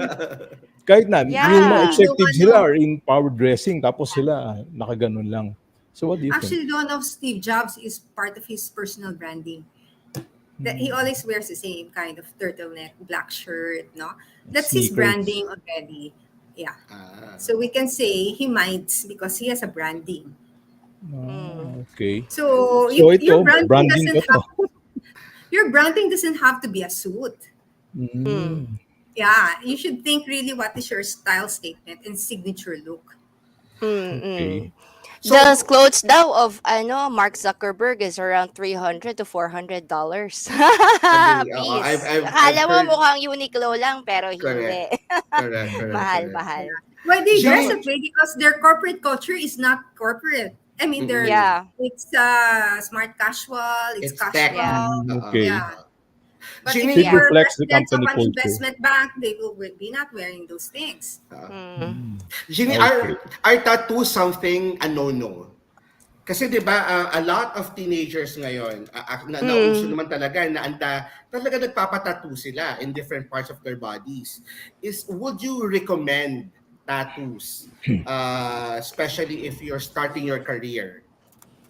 kahit na yung mga Actually, Yeah. the executives one sila of are in power dressing tapos sila nakaganon lang. So what do you think? actually the one of Steve Jobs is part of his personal branding. That he Hmm, always wears the same kind of turtleneck, black shirt, no? That's his sneakers. branding already. Yeah. ah. So we can say he minds because he has a branding. Mm. Okay. So So ito, your branding branding ko doesn't to. have your branding doesn't have to be a suit. Mm. Mm, Yeah, you should think really what is your style statement and signature look. Mm, okay. The So, clothes daw of Mark Zuckerberg is around $300 to $400 agree. piece. I've Akala mo heard, mukhang Uniqlo lang pero hindi. correct. Correct, correct, Mahal, correct. mahal. Why they dress Ginny, that way? Because their corporate culture is not corporate. I mean, mm-mm. Yeah, it's smart casual, it's It's tech. yeah. casual. Okay. Yeah. Uh. But if It you Ginny, Yeah. are reflects the president of company an culture. investment bank, they will be not wearing those things. uh, Mm. Mm, Ginny, okay. are tattoo something a no-no? Kasi 'di ba a lot of teenagers ngayon nauso Mm. naman talaga na talaga nagpapatattoo sila in different parts of their bodies. Would you recommend tattoos especially if you're starting your career?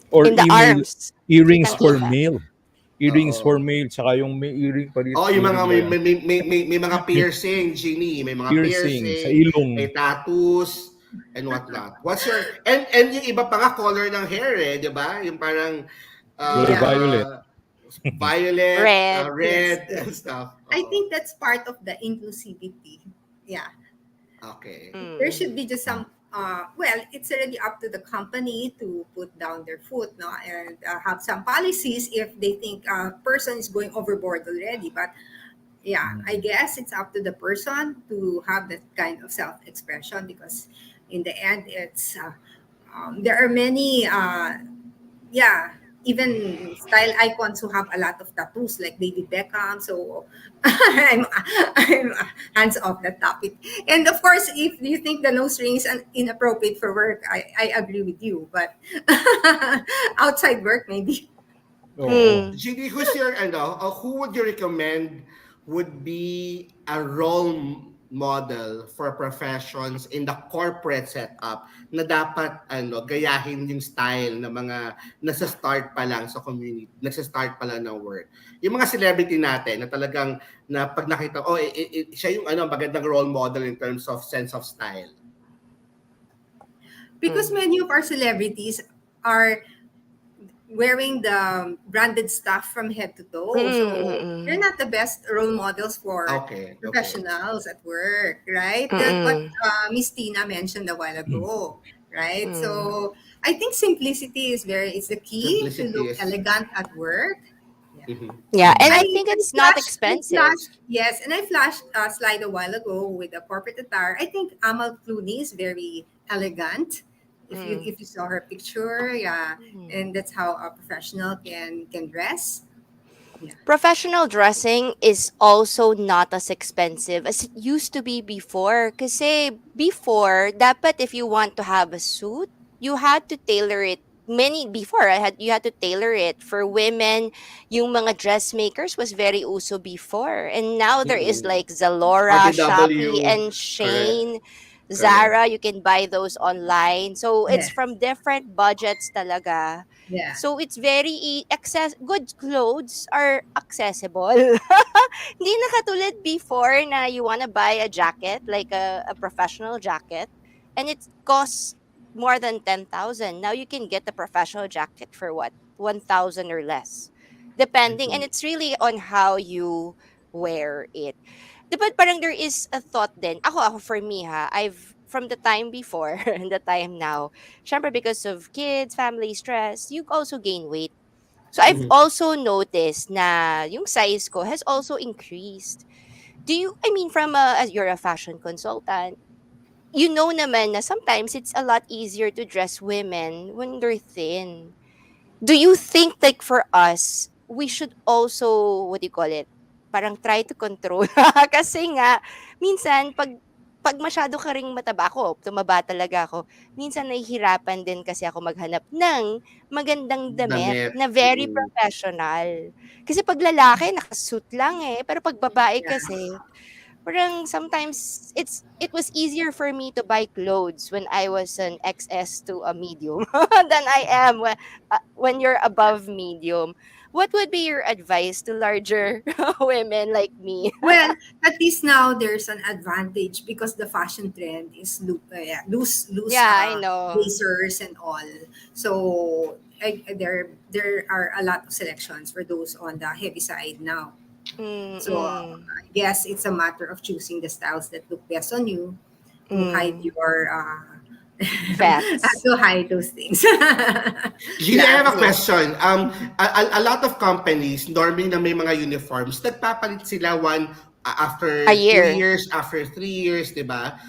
Or In the arms. earrings for Kitang-kita. male. Earrings for Oo. male, saka yung may earring pa rin, Oh, yung mga earring ba yan? may mga piercing, Genie, may mga Piercing sa piercing, ilong. may tattoos and whatnot. What's your and yung iba pa nga color ng hair eh, 'di ba? Yung parang Kulay Yeah. violet. violet, Red. Yes, red and yes. stuff. I Oo. think that's part of the inclusivity. Yeah. Okay. There Mm. should be just some well, it's already up to the company to put down their foot, no, and have some policies if they think a person is going overboard already. But yeah, I guess it's up to the person to have that kind of self-expression because in the end, it's there are many yeah, even style icons who have a lot of tattoos like David Beckham. So I'm hands off that topic. And of course, if you think the nose ring is inappropriate for work, I agree with you. But outside work, maybe. Oo. Mm. Genie, who's your who would you recommend would be a model for professions in the corporate setup na dapat gayahin yung style ng mga nasa start pa lang sa community, nasa start pa lang ng work. Yung mga celebrity natin na talagang na pag nakita siya yung magandang role model in terms of sense of style. Because Mm. many of our celebrities are wearing the branded stuff from head to toe. Mm. So they're Mm. not the best role models for Okay, okay. professionals at work, right? That's what Mm. Miss Tina mentioned a while ago, right? Mm. So I think simplicity is the key to Simplicity look is elegant at work. Yeah. mhm. Yeah, and I think I it's not flashed, expensive. yes, and I flashed a slide a while ago with a corporate attire. I think Amal Clooney is very elegant. Mm. If you saw her picture, yeah, Mm. and that's how a professional can dress. Yeah. Professional dressing is also not as expensive as it used to be before. Kasi before, dapat if you want to have a suit, you had to tailor it. Before you had to tailor it for women. Yung mga dressmakers was very uso before, and now there is Mm-mm. like Zalora, Shopee, RTW, and correct, Shane, correct. Zara. You can buy those online, so it's Yes. from different budgets talaga. Yeah. So it's very good clothes are accessible. Hindi na katulad before na you wanna buy a jacket, like a professional jacket, and it costs more than 10,000. Now you can get a professional jacket for what? 1,000 or less. depending, and it's really on how you wear it. But parang there is a thought din. Ako for me ha, I've from the time before and the time now, syempre because of kids, family stress, you also gain weight. So I've Mhm. also noticed na yung size ko has also increased. Do you, I mean, as you're a fashion consultant, you know naman na sometimes it's a lot easier to dress women when they're thin. Do you think like for us, we should also, what do you call it? Parang try to control. Kasi nga, minsan, pag masyado ka ring mataba ako, tumaba talaga ako, minsan nahihirapan din kasi ako maghanap ng magandang damit Damit. na very Mm. professional. Kasi pag lalaki, nakasuit lang eh. Pero pag babae Yeah. kasi, parang sometimes it was easier for me to buy clothes when I was an XS to a medium than I am when you're above medium. What would be your advice to larger women like me? Well, at least now there's an advantage because the fashion trend is yeah, loose Yeah, I know. blazers and all. So there are a lot of selections for those on the heavy side now. Mm, So mm, I guess it's a matter of choosing the styles that look best on you to hide mm. your Facts. to hide those things. Gini, I Yeah. have a So question. A lot of companies, normally na may mga uniforms, nagpapalit sila A after 2 year. years, after 3 years, di ba?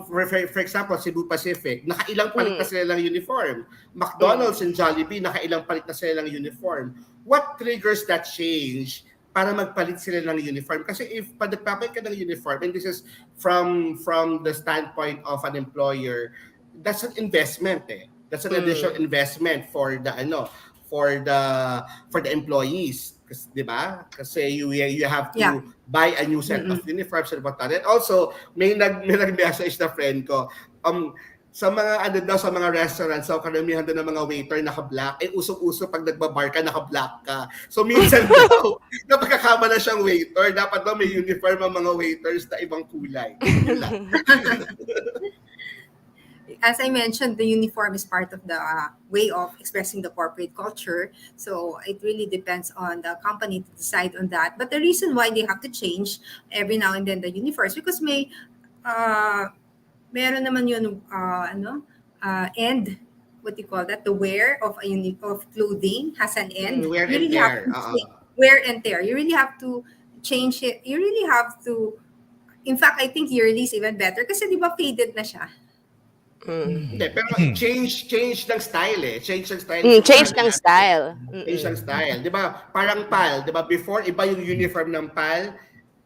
For example, Cebu Pacific, nakailang palit na Mm, sila ng uniform. mm, McDonald's and Jollibee, nakailang palit na sila ng uniform. What triggers that change para magpalit sila ng uniform? Kasi if pag nagpapalit ka ng uniform, and this is from the standpoint of an employer, that's an investment eh. That's an additional mm, investment for the for the for the employees. Kasi, di ba? Kasi you have yeah. to buy a new set of Mm-mm. uniforms and whatnot. And also, may nag-message na friend ko, sa mga ano daw, sa mga restaurants, so karamihan doon ng mga waiter naka-black, eh usong-uso pag nagbabar ka, naka-black ka. So minsan daw, kapag kakama na siyang waiter, dapat daw may uniform ang mga waiters na ibang kulay. Yun lang. As I mentioned, the uniform is part of the way of expressing the corporate culture. So it really depends on the company to decide on that. But the reason why they have to change every now and then the uniforms because uh, meron naman yun end, what do you call that, the wear of a unit of clothing has an end. Wear You and really have tear. to wear and tear. You really have to change it. You really have to, in fact, I think yearly is even better kasi di ba faded na siya. mm. Hindi, pero change ng style eh. Change ng style Mm, change sinasabi ng natin. style. Change ng Mm-mm. style. Di ba? Parang PAL. Di ba? Before, iba yung uniform ng PAL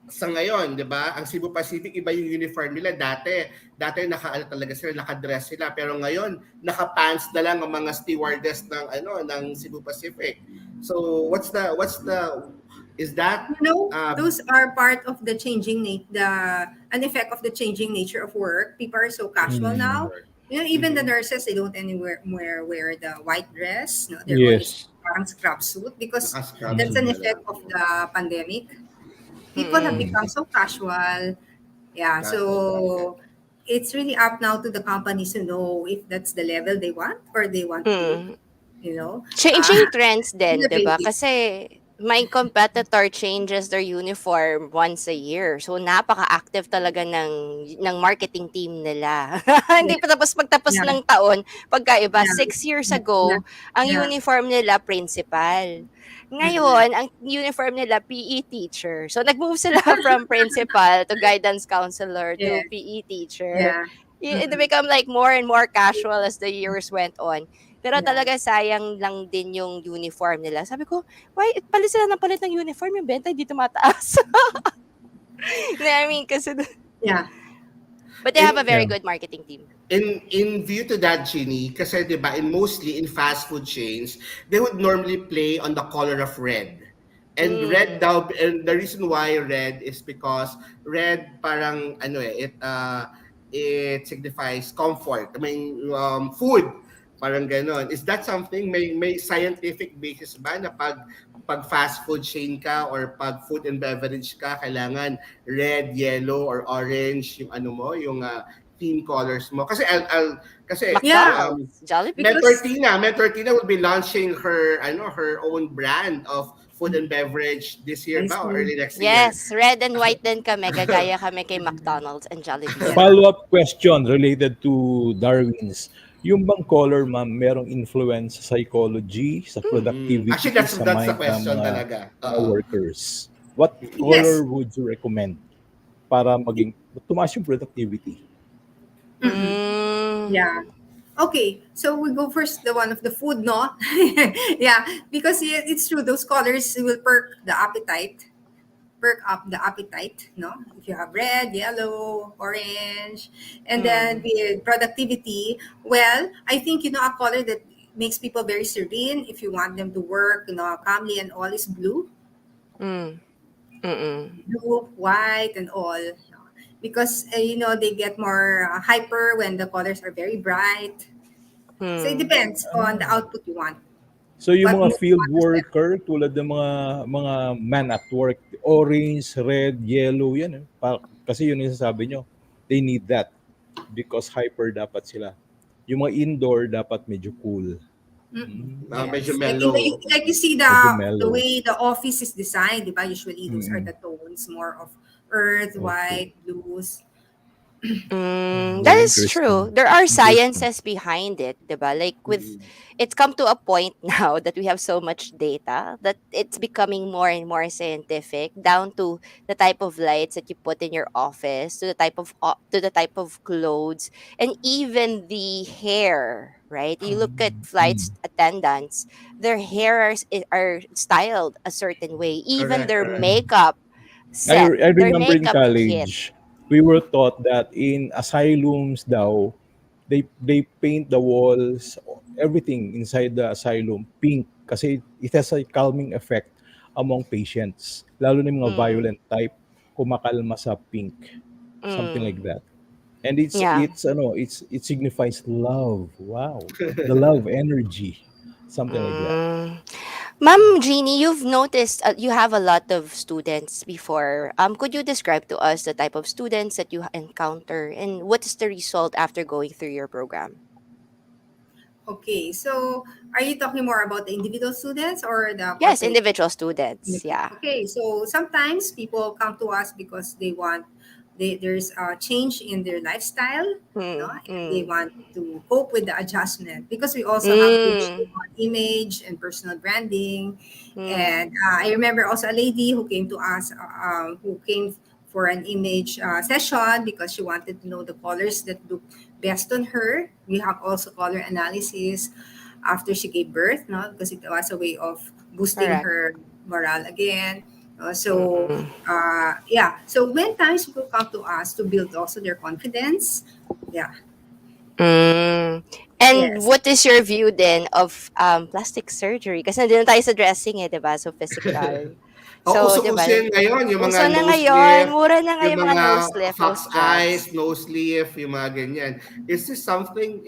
sa ngayon. Di ba? Ang Cebu Pacific, iba yung uniform nila. Dati talaga sila, nakadress sila. Pero ngayon, naka-pants na lang ang mga stewardess ng Cebu Pacific. So, is that, Those are part of the an effect of the changing nature of work. People are so casual now. Even the nurses, they don't anywhere wear the white dress. No, they're always Yes. wearing scrub suit because naka-scrub that's suit an na lang? effect of the pandemic. People have Mm-mm. become so casual. Yeah, Got it. so it's really up now to the companies to know if that's the level they want or they want to, Mm. you know, uh, Changing trends din, 'di ba? innovate it. Kasi my competitor changes their uniform once a year. So napaka-active talaga ng marketing team nila. Hindi Yeah, pa tapos pagtapos yeah, ng taon, pagkaiba yeah, 6 years yeah, ago, ang yeah. uniform nila principal. Mm-mm. Ngayon, ang uniform nila PE teacher. So nag-move sila from principal to guidance counselor Yeah, to PE teacher. yeah. It Mm-mm. become like more and more casual as the years went on. Pero Yeah. talaga sayang lang din yung uniform nila. Sabi ko, why palit sila ng palit ng uniform, yung benta hindi tumataas. I mean, kasi, Yeah. but they have a In very Yeah. good marketing team. in view to that, Ginny, kasi 'di ba, mostly in fast food chains, they would normally play on the color of red. And red Mm. daw, and the reason why red is because red parang it signifies comfort. I mean, food, parang ganon. Is that something, may scientific basis ba na pag fast food chain ka or pag food and beverage ka, kailangan red, yellow, or orange yung yung theme colors mo? Kasi Yeah. McDonald's, Jollibee. Because Mentortina will be launching her own brand of food and beverage this year I ba or see. early next year? Yes, red and white din kami. Gagaya kami kay McDonald's and Jollibee. Yeah. Follow-up question related to Darwin's. Yung bang color, ma'am, merong influence sa psychology, sa Actually, productivity, sa that's the mind ng question mga talaga. workers? What Yes. color would you recommend para maging tumaas yung productivity? Mm-mm. Mm, Yeah. Okay, so we go first the one of the food, no? Yeah, because it's true. Those colors will perk up the appetite, no? If you have red, yellow, orange, and then mm, with productivity, well, I think a color that makes people very serene. If you want them to work, calmly and all is blue, mm, mm, blue, white, and all. Because they get more hyper when the colors are very bright. So it mm. depends on the output you want. So yung But mga most field want is better. worker tulad ng mga man at work, orange, red, yellow, yan eh. Kasi yun yung sasabi nyo, they need that because hyper dapat sila. Yung mga indoor dapat medyo cool. Medyo Yes. mellow. Like you see Medyo the mellow. way the office is designed, diba? Usually those are Mm. the tones more of earth, Okay. white, blues. That Very is true. interesting. There are Interesting. sciences behind it, diba? Like with, Mm. it's come to a point now that we have so much data that it's becoming more and more scientific, down to the type of lights that you put in your office, to the type of clothes, and even the hair. Right? You look at flight Mm. attendants; their hair are styled a certain way. Even Correct, their correct. makeup I, set, I their remember in makeup kit. college, we were taught that in asylums daw, they paint the walls, everything inside the asylum pink kasi it has a calming effect among patients. Lalo na yung mga Mm, violent type, kumakalma sa pink, something like mm. that. And Yeah. it signifies love. Wow. The love energy, something like that. Mm. Ma'am Jeannie, you've noticed you have a lot of students before. Could you describe to us the type of students that you encounter and what is the result after going through your program? Okay, so are you talking more about the individual students or the Yes, corporate? individual students. Yeah. Okay, so sometimes people come to us because there's a change in their lifestyle, no, Mm, and they mm, want to cope with the adjustment because we also have to mm, work on image and personal branding. And mm. I remember also a lady who came to us, who came for an image session because she wanted to know the colors that look best on her. We have also color analysis after she gave birth, no, because it was a way of boosting Correct. her morale again. Mm, Yeah. So when times people come to us to build also their confidence, yeah, mm. And yes, what is your view then of plastic surgery? Kasi nandun na tayo sa dressing eh, 'di ba? So physical. O, So, 'di ba? uso-uso yan ngayon, yung Uso mga na nose ngayon, lift, mura na yung ngayon mga mga nose lift, nose fox jobs. eyes, nose lift, yung mga ganyan. Is this something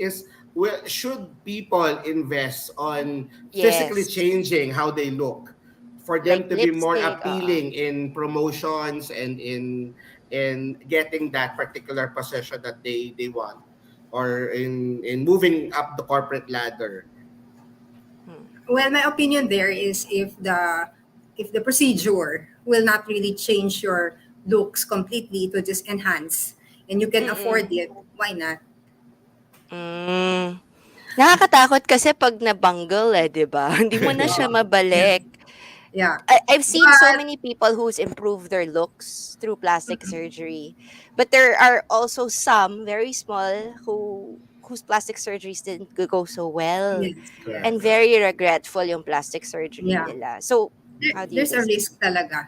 should people invest on physically Yes. changing how they look for Like them to be more lipstick, appealing in promotions and in getting that particular position that they want or in moving up the corporate ladder? Hmm. well, my opinion there is if the procedure will not really change your looks completely, to just enhance, and you can afford Mm. it, why not? Hmm. Nakakatakot kasi 'pag nabanggal eh, 'di ba? Hindi mo na siya Yeah, mabalik. yeah. I've seen so But many people who's improved their looks through plastic surgery, but there are also some very small whose plastic surgeries didn't go so well, yes, and Correct, yes, correct. very regretful yung plastic surgery yeah. nila. So, how do you There's a decide? risk talaga.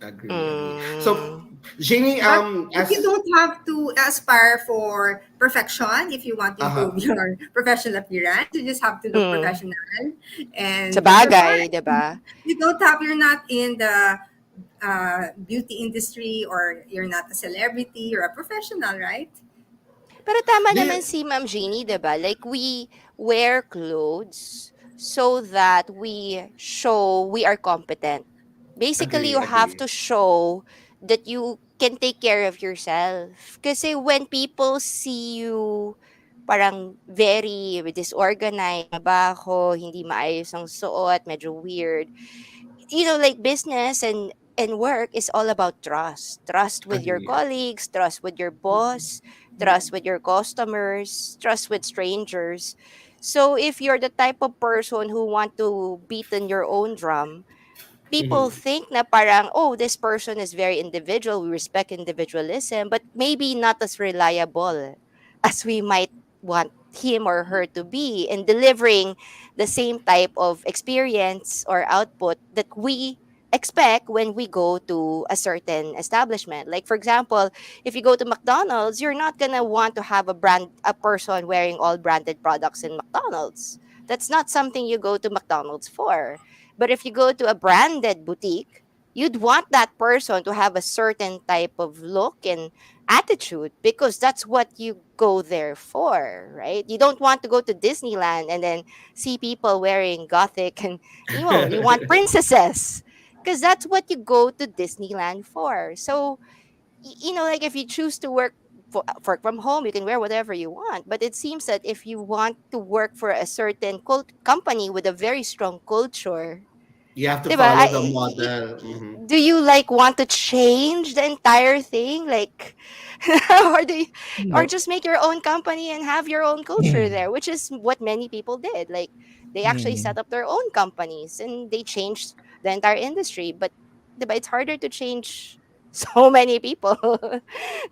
Agree, agree. So, Mm, Jeannie, But you as don't have to aspire for perfection if you want to improve uh your professional appearance. You just have to look mm. professional, and you're Sabagay, 'di fine. ba? You're not in the beauty industry, or you're not a celebrity, you're a professional, right? Pero tama do naman you, si Ma'am Jeannie, 'di ba? Like we wear clothes so that we show we are competent. Basically, agree, you have agree. to show that you can take care of yourself. Kasi when people see you parang very disorganized, mabaho, hindi maayos ang suot, medyo weird. Like business and work is all about trust. Trust with your Agree. colleagues, trust with your boss, trust with your customers, trust with strangers. So if you're the type of person who want to beat on your own drum, people Mhm. think na parang, oh, this person is very individual. We respect individualism, but maybe not as reliable as we might want him or her to be in delivering the same type of experience or output that we expect when we go to a certain establishment. Like for example, if you go to McDonald's, you're not gonna want to have a person wearing all branded products in McDonald's. That's not something you go to McDonald's for. But if you go to a branded boutique, you'd want that person to have a certain type of look and attitude because that's what you go there for, right? You don't want to go to Disneyland and then see people wearing gothic and you want princesses because that's what you go to Disneyland for. So, like if you choose to work from home, you can wear whatever you want. But it seems that if you want to work for a certain company with a very strong culture, You have to 'di ba? follow the model. Mhm. Do you like want to change the entire thing, like, or or No. just make your own company and have your own culture there, which is what many people did. Like they actually Mm. set up their own companies and they changed the entire industry. But 'di ba, it's harder to change so many people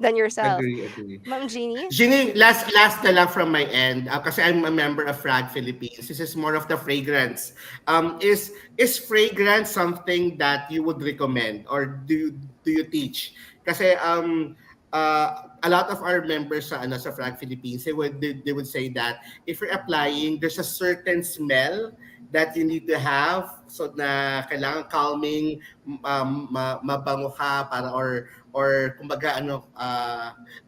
than yourself, Agree, agree. Ma'am Jeannie. Ginny, last na lang from my end, kasi I'm a member of Frag Philippines. This is more of the fragrance. Is fragrance something that you would recommend, or do you teach? Kasi a lot of our members sa Frag Philippines, they would say that if you're applying, there's a certain smell that you need to have, so na kailangan calming, mabango ka para, or kumbaga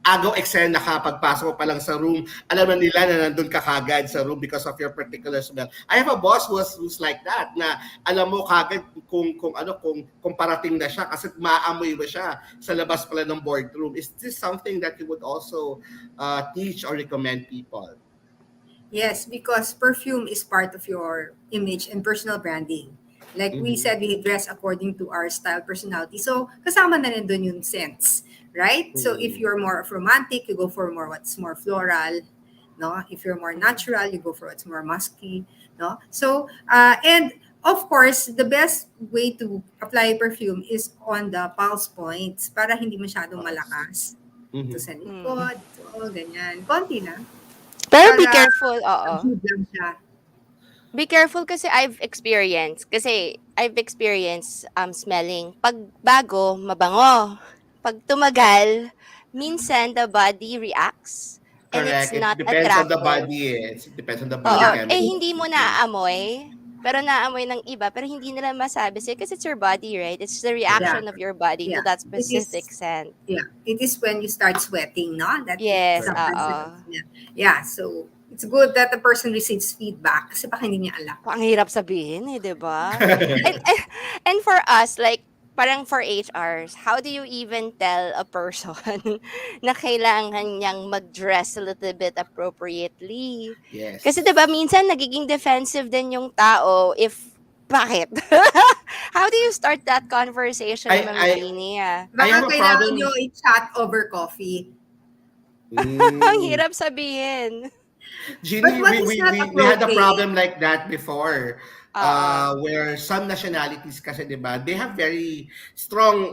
agaw eksena ka pagpasok mo pa lang sa room, alam na nila na nandun ka kagad sa room because of your particular smell. I have a boss who's like that, na alam mo kagad kung parating na siya kasi maamoy ba siya sa labas pala ng boardroom. Is this something that you would also teach or recommend people? Yes, because perfume is part of your image and personal branding. Like we Mhm. said, we dress according to our style, personality. So, kasama na rin dun yung scents, right? So, if Mhm. you're more of romantic, you go for what's more floral, no? If you're more natural, you go for what's more musky, no? So, and of course, the best way to apply perfume is on the pulse points para hindi masyadong Pause. malakas. Ito Mhm. sa Mm. likod, ito, ganyan. Konti lang. Pero be Para careful, oo. good lang siya. Be careful kasi I've experienced smelling pag bago mabango. Pag tumagal, minsan the body reacts and it's Correct. It not depends on the attractive. body. It depends on the body Oo, Yeah. chemistry. hindi mo naaamoy, pero naamoy ng iba pero hindi nila masabi sa'yo kasi it's your body, right? It's the Correct. Yeah. reaction of your body to Yeah. that It is specific scent. yeah. It is when you start sweating, no? That it Yes, Correct. sometimes oo. yeah. Yeah. So it's good that the person receives feedback kasi baka hindi niya alam. Ang hirap sabihin, eh, 'di ba? And for us, like, parang for HRs, how do you even tell a person na kailangan niyang mag-dress a little bit appropriately? Kasi 'di ba Yes. minsan nagiging defensive din yung tao if bakit? How do you start that conversation, I Ma'am I Jeannie? Ah? I Baka have a kailangan nyo problem. i-chat over coffee. Ang Mm. hirap sabihin. But Ginny, what we, is we, not we, we had a appropriate? problem like that before, Oo. where some nationalities kasi, di ba, they have very strong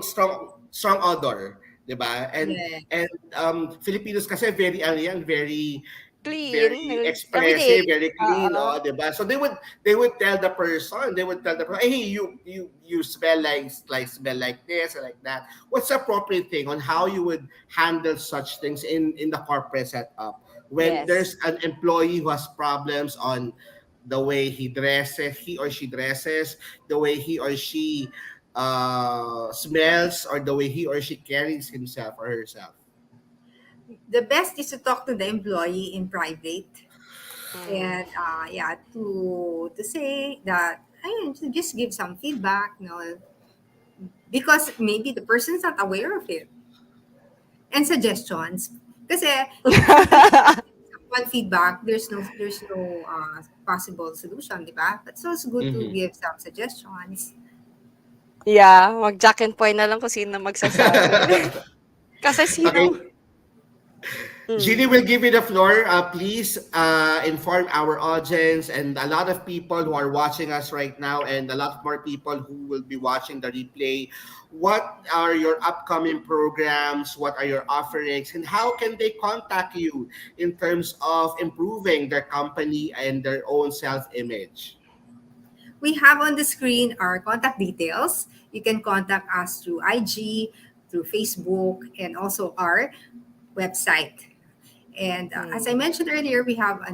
odor, di ba? Yeah. And Filipinos kasi very, ano yan, very, Clean. very Everyday. expressive, very clean, Oo. oh, di ba? So they would tell the person, hey, you smell like this or like that. What's the appropriate thing on how you would handle such things in the corporate setup when Yes. there's an employee who has problems on the way he or she dresses, the way he or she smells, or the way he or she carries himself or herself. The best is to talk to the employee in private Mm. and yeah, to say that I to just give some feedback, because maybe the person's not aware of it, and suggestions. Kasi if something one feedback, there's no possible solution, di ba? But so it's good to Mhm. give some suggestions. Yeah, mag-jack and point na lang kung sino magsasabi. Kasi sino? Okay. Ginny Mm. will give you the floor. Please inform our audience and a lot of people who are watching us right now, and a lot more people who will be watching the replay. What are your upcoming programs? What are your offerings? And how can they contact you in terms of improving their company and their own self image? We have on the screen our contact details. You can contact us through IG, through Facebook, and also our website. And as I Mm. mentioned earlier, we have a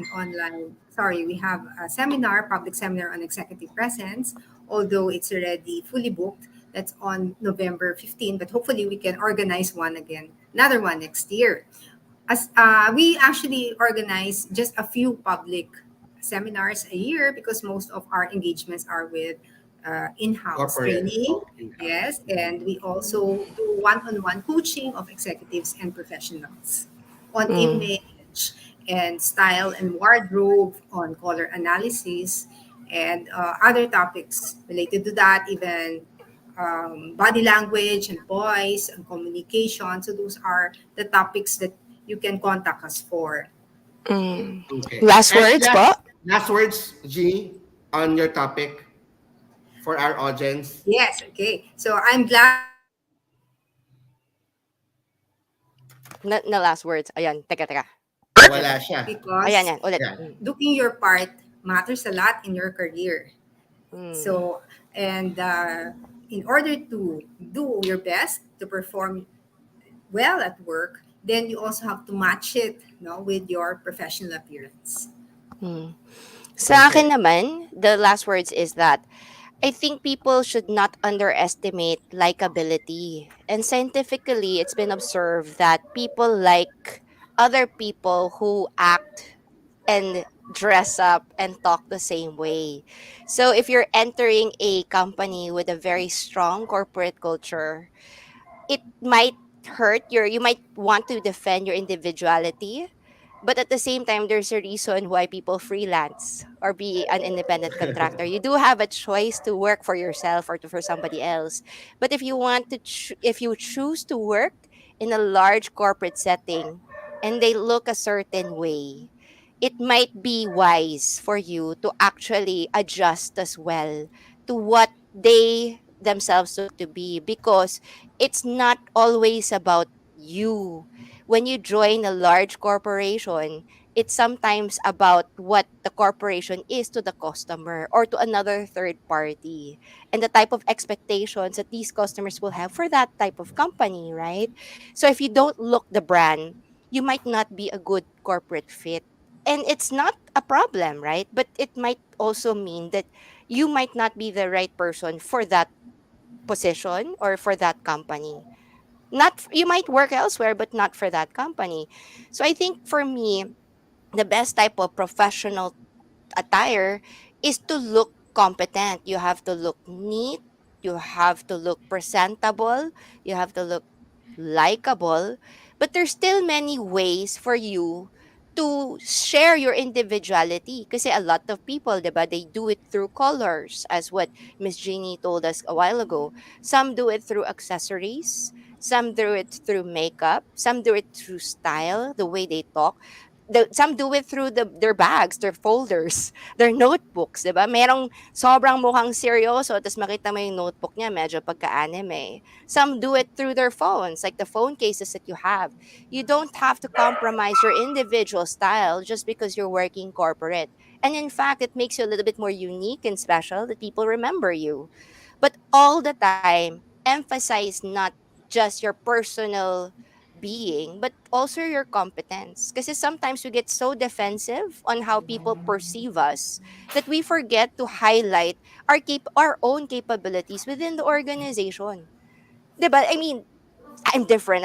seminar, public seminar on executive presence, although it's already fully booked. That's on November 15, but hopefully we can organize another one next year. As We actually organize just a few public seminars a year because most of our engagements are with in-house Corporate. training. Oh, in-house. Yes, and we also do one-on-one coaching of executives and professionals on Mm. image and style and wardrobe, on color analysis, and other topics related to that, even body language and voice and communication. So those are the topics that you can contact us for. Mm. Okay. Last Any words po? last words, Ginny, on your topic for our audience? Yes, okay. So I'm glad that you shared Na last words. Ayan, teka. Nawala siya. Ayan, because yan, ulit. Yan. doing your part matters a lot in your career. Mm. So, and in order to do your best to perform well at work, then you also have to match it, with your professional appearance. Mm. Sa akin Okay. naman, the last words is that I think people should not underestimate likability. And scientifically, it's been observed that people like other people who act and dress up and talk the same way. So if you're entering a company with a very strong corporate culture, it might hurt you might want to defend your individuality, but at the same time there's a reason why people freelance or be an independent contractor. You do have a choice to work for yourself or for somebody else, but if you choose to work in a large corporate setting and they look a certain way, it might be wise for you to actually adjust as well to what they themselves look to be, because it's not always about you. When you join a large corporation, it's sometimes about what the corporation is to the customer or to another third party and the type of expectations that these customers will have for that type of company, right? So if you don't look the brand, you might not be a good corporate fit. And it's not a problem, right? But it might also mean that you might not be the right person for that position or for that company. You might work elsewhere, but not for that company. So I think for me, the best type of professional attire is to look competent. You have to look neat, you have to look presentable, you have to look likable, but there's still many ways for you to share your individuality. Kasi a lot of people, diba, they do it through colors, as what Miss Jeannie told us a while ago. Some do it through accessories, some do it through makeup, some do it through style, the way they talk. Some do it through their bags, their folders, their notebooks, 'di ba? Merong sobrang mukhang seryoso tapos makita mo yung notebook niya medyo pagka-anime. Some do it through their phones, like the phone cases that you have. You don't have to compromise your individual style just because you're working corporate. And in fact, it makes you a little bit more unique and special that people remember you. But all the time, emphasize not just your personal being, but also your competence. Because sometimes we get so defensive on how people perceive us that we forget to highlight our own capabilities within the organization. 'Di ba? I mean, I'm different.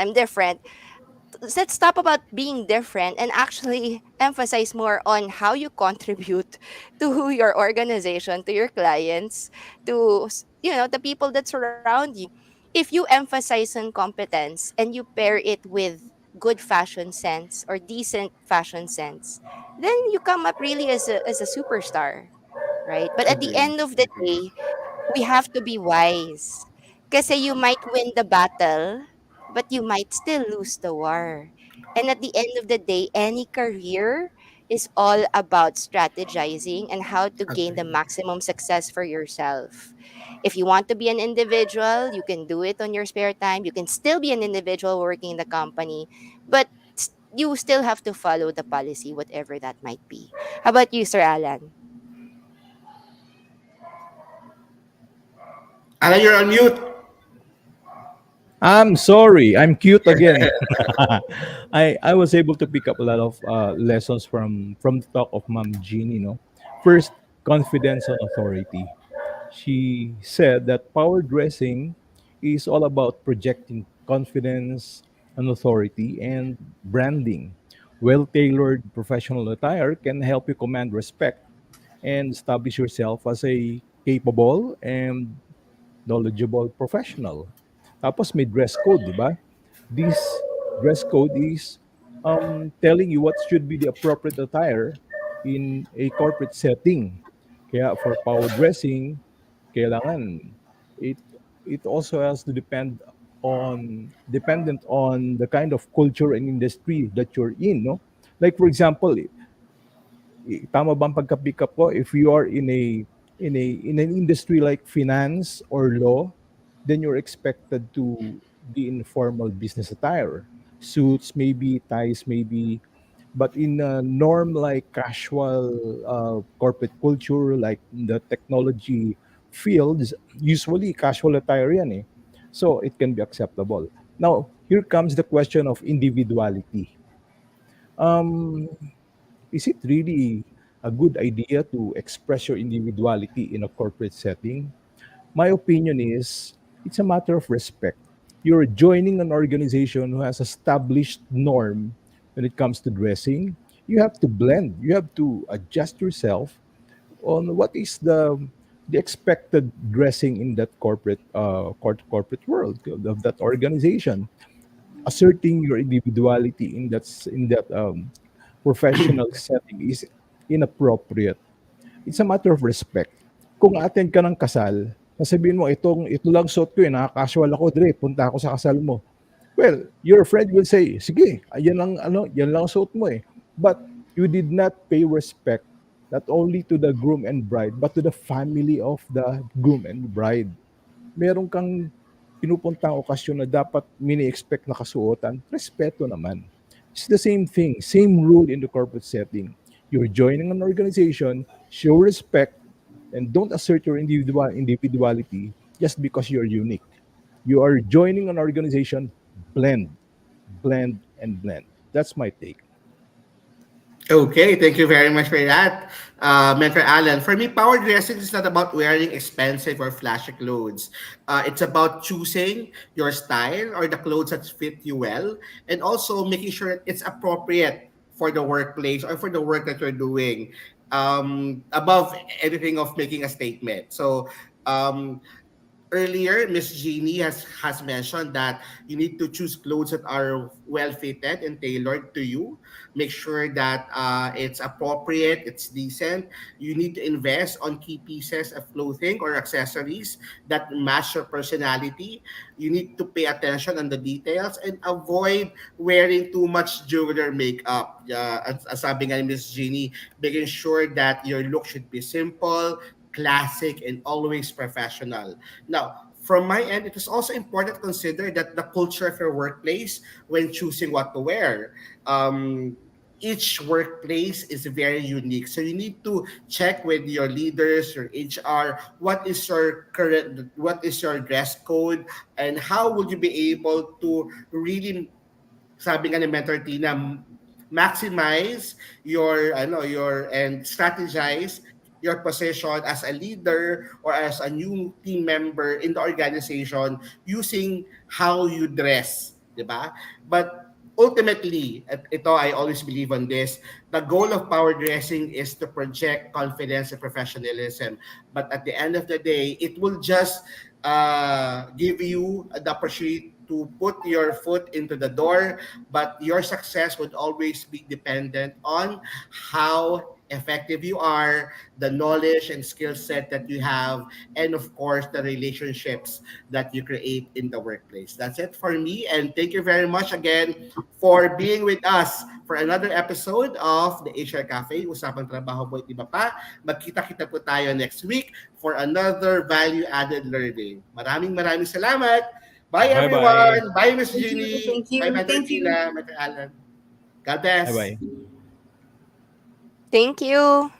Let's stop about being different and actually emphasize more on how you contribute to your organization, to your clients, to the people that surround you. If you emphasize on competence and you pair it with good fashion sense or decent fashion sense, then you come up really as a superstar, right? But at the Agree. end of the Agree. day, we have to be wise. Kasi you might win the battle, but you might still lose the war. And at the end of the day, any career is all about strategizing and how to gain the Agree. maximum success for yourself. If you want to be an individual, you can do it on your spare time. You can still be an individual working in the company, but you still have to follow the policy, whatever that might be. How about you, Sir Alan? Alan, you're on mute. I'm sorry, I'm cute again. I was able to pick up a lot of lessons from the talk of Mom Jean. First, confidence and authority. She said that power dressing is all about projecting confidence and authority and branding. Well tailored professional attire can help you command respect and establish yourself as a capable and knowledgeable professional. Tapos may dress code, di ba? This dress code is telling you what should be the appropriate attire in a corporate setting. Kaya for power dressing, kailangan it it also has to dependent on the kind of culture and industry that you're in, no? Like for example, tama ba ang pagka-pick up ko? If you are in an industry like finance or law, then you're expected to be in formal business attire. Suits maybe, ties maybe, but in a norm like casual corporate culture, like the technology fields, usually casual attire yan eh. So it can be acceptable. Now, here comes the question of individuality. Um, is it really a good idea to express your individuality in a corporate setting? My opinion is it's a matter of respect. You're joining an organization who has established norm when it comes to dressing. You have to blend. You have to adjust yourself on what is the expected dressing in that corporate world of that organization. Asserting your individuality in that professional setting is inappropriate. It's a matter of respect. Kung attend ka ng kasal, sasabihin mo, ito lang suot ko, naka-casual ako, Dre, punta ako sa kasal mo. Well, your friend will say, sige, yan lang suot mo eh. But you did not pay respect not only to the groom and bride, but to the family of the groom and bride. Meron kang pinupuntang okasyon na dapat mini-expect na kasuotan, respeto naman. It's the same thing, same rule in the corporate setting. You're joining an organization, show respect, and don't assert your individuality just because you're unique. You are joining an organization, blend, blend, and blend. That's my take. Okay, thank you very much for that, Mentor Alan. For me, power dressing is not about wearing expensive or flashy clothes. It's about choosing your style or the clothes that fit you well, and also making sure it's appropriate for the workplace or for the work that you're doing. Above anything of making a statement. So, earlier, Miss Jeannie has mentioned that you need to choose clothes that are well fitted and tailored to you. Make sure that it's appropriate, it's decent. You need to invest on key pieces of clothing or accessories that match your personality. You need to pay attention on the details and avoid wearing too much jewelry or makeup. As sabi nga ni Miss Jeannie, making sure that your look should be simple, classic, and always professional. Now, from my end, it is also important to consider that the culture of your workplace when choosing what to wear. Each workplace is very unique. So you need to check with your leaders, your HR, what is your dress code, and how will you be able to really, sabi nga ni Mentor Tina, maximize your and strategize your position as a leader or as a new team member in the organization using how you dress, di ba? But ultimately, at ito, I always believe on this, the goal of power dressing is to project confidence and professionalism. But at the end of the day, it will just give you the opportunity to put your foot into the door, but your success would always be dependent on how effective you are, the knowledge and skill set that you have, and of course, the relationships that you create in the workplace. That's it for me. And thank you very much again for being with us for another episode of the HR Cafe. Usapang trabaho mo, iba pa. Magkita-kita po tayo next week for another value-added learning. Maraming salamat. Bye Bye-bye. everyone. Bye Miss Thank you. Ginny. Thank Bye you. Madam Thank you. Tina, Madam Alan. God bless. Bye-bye. Thank you.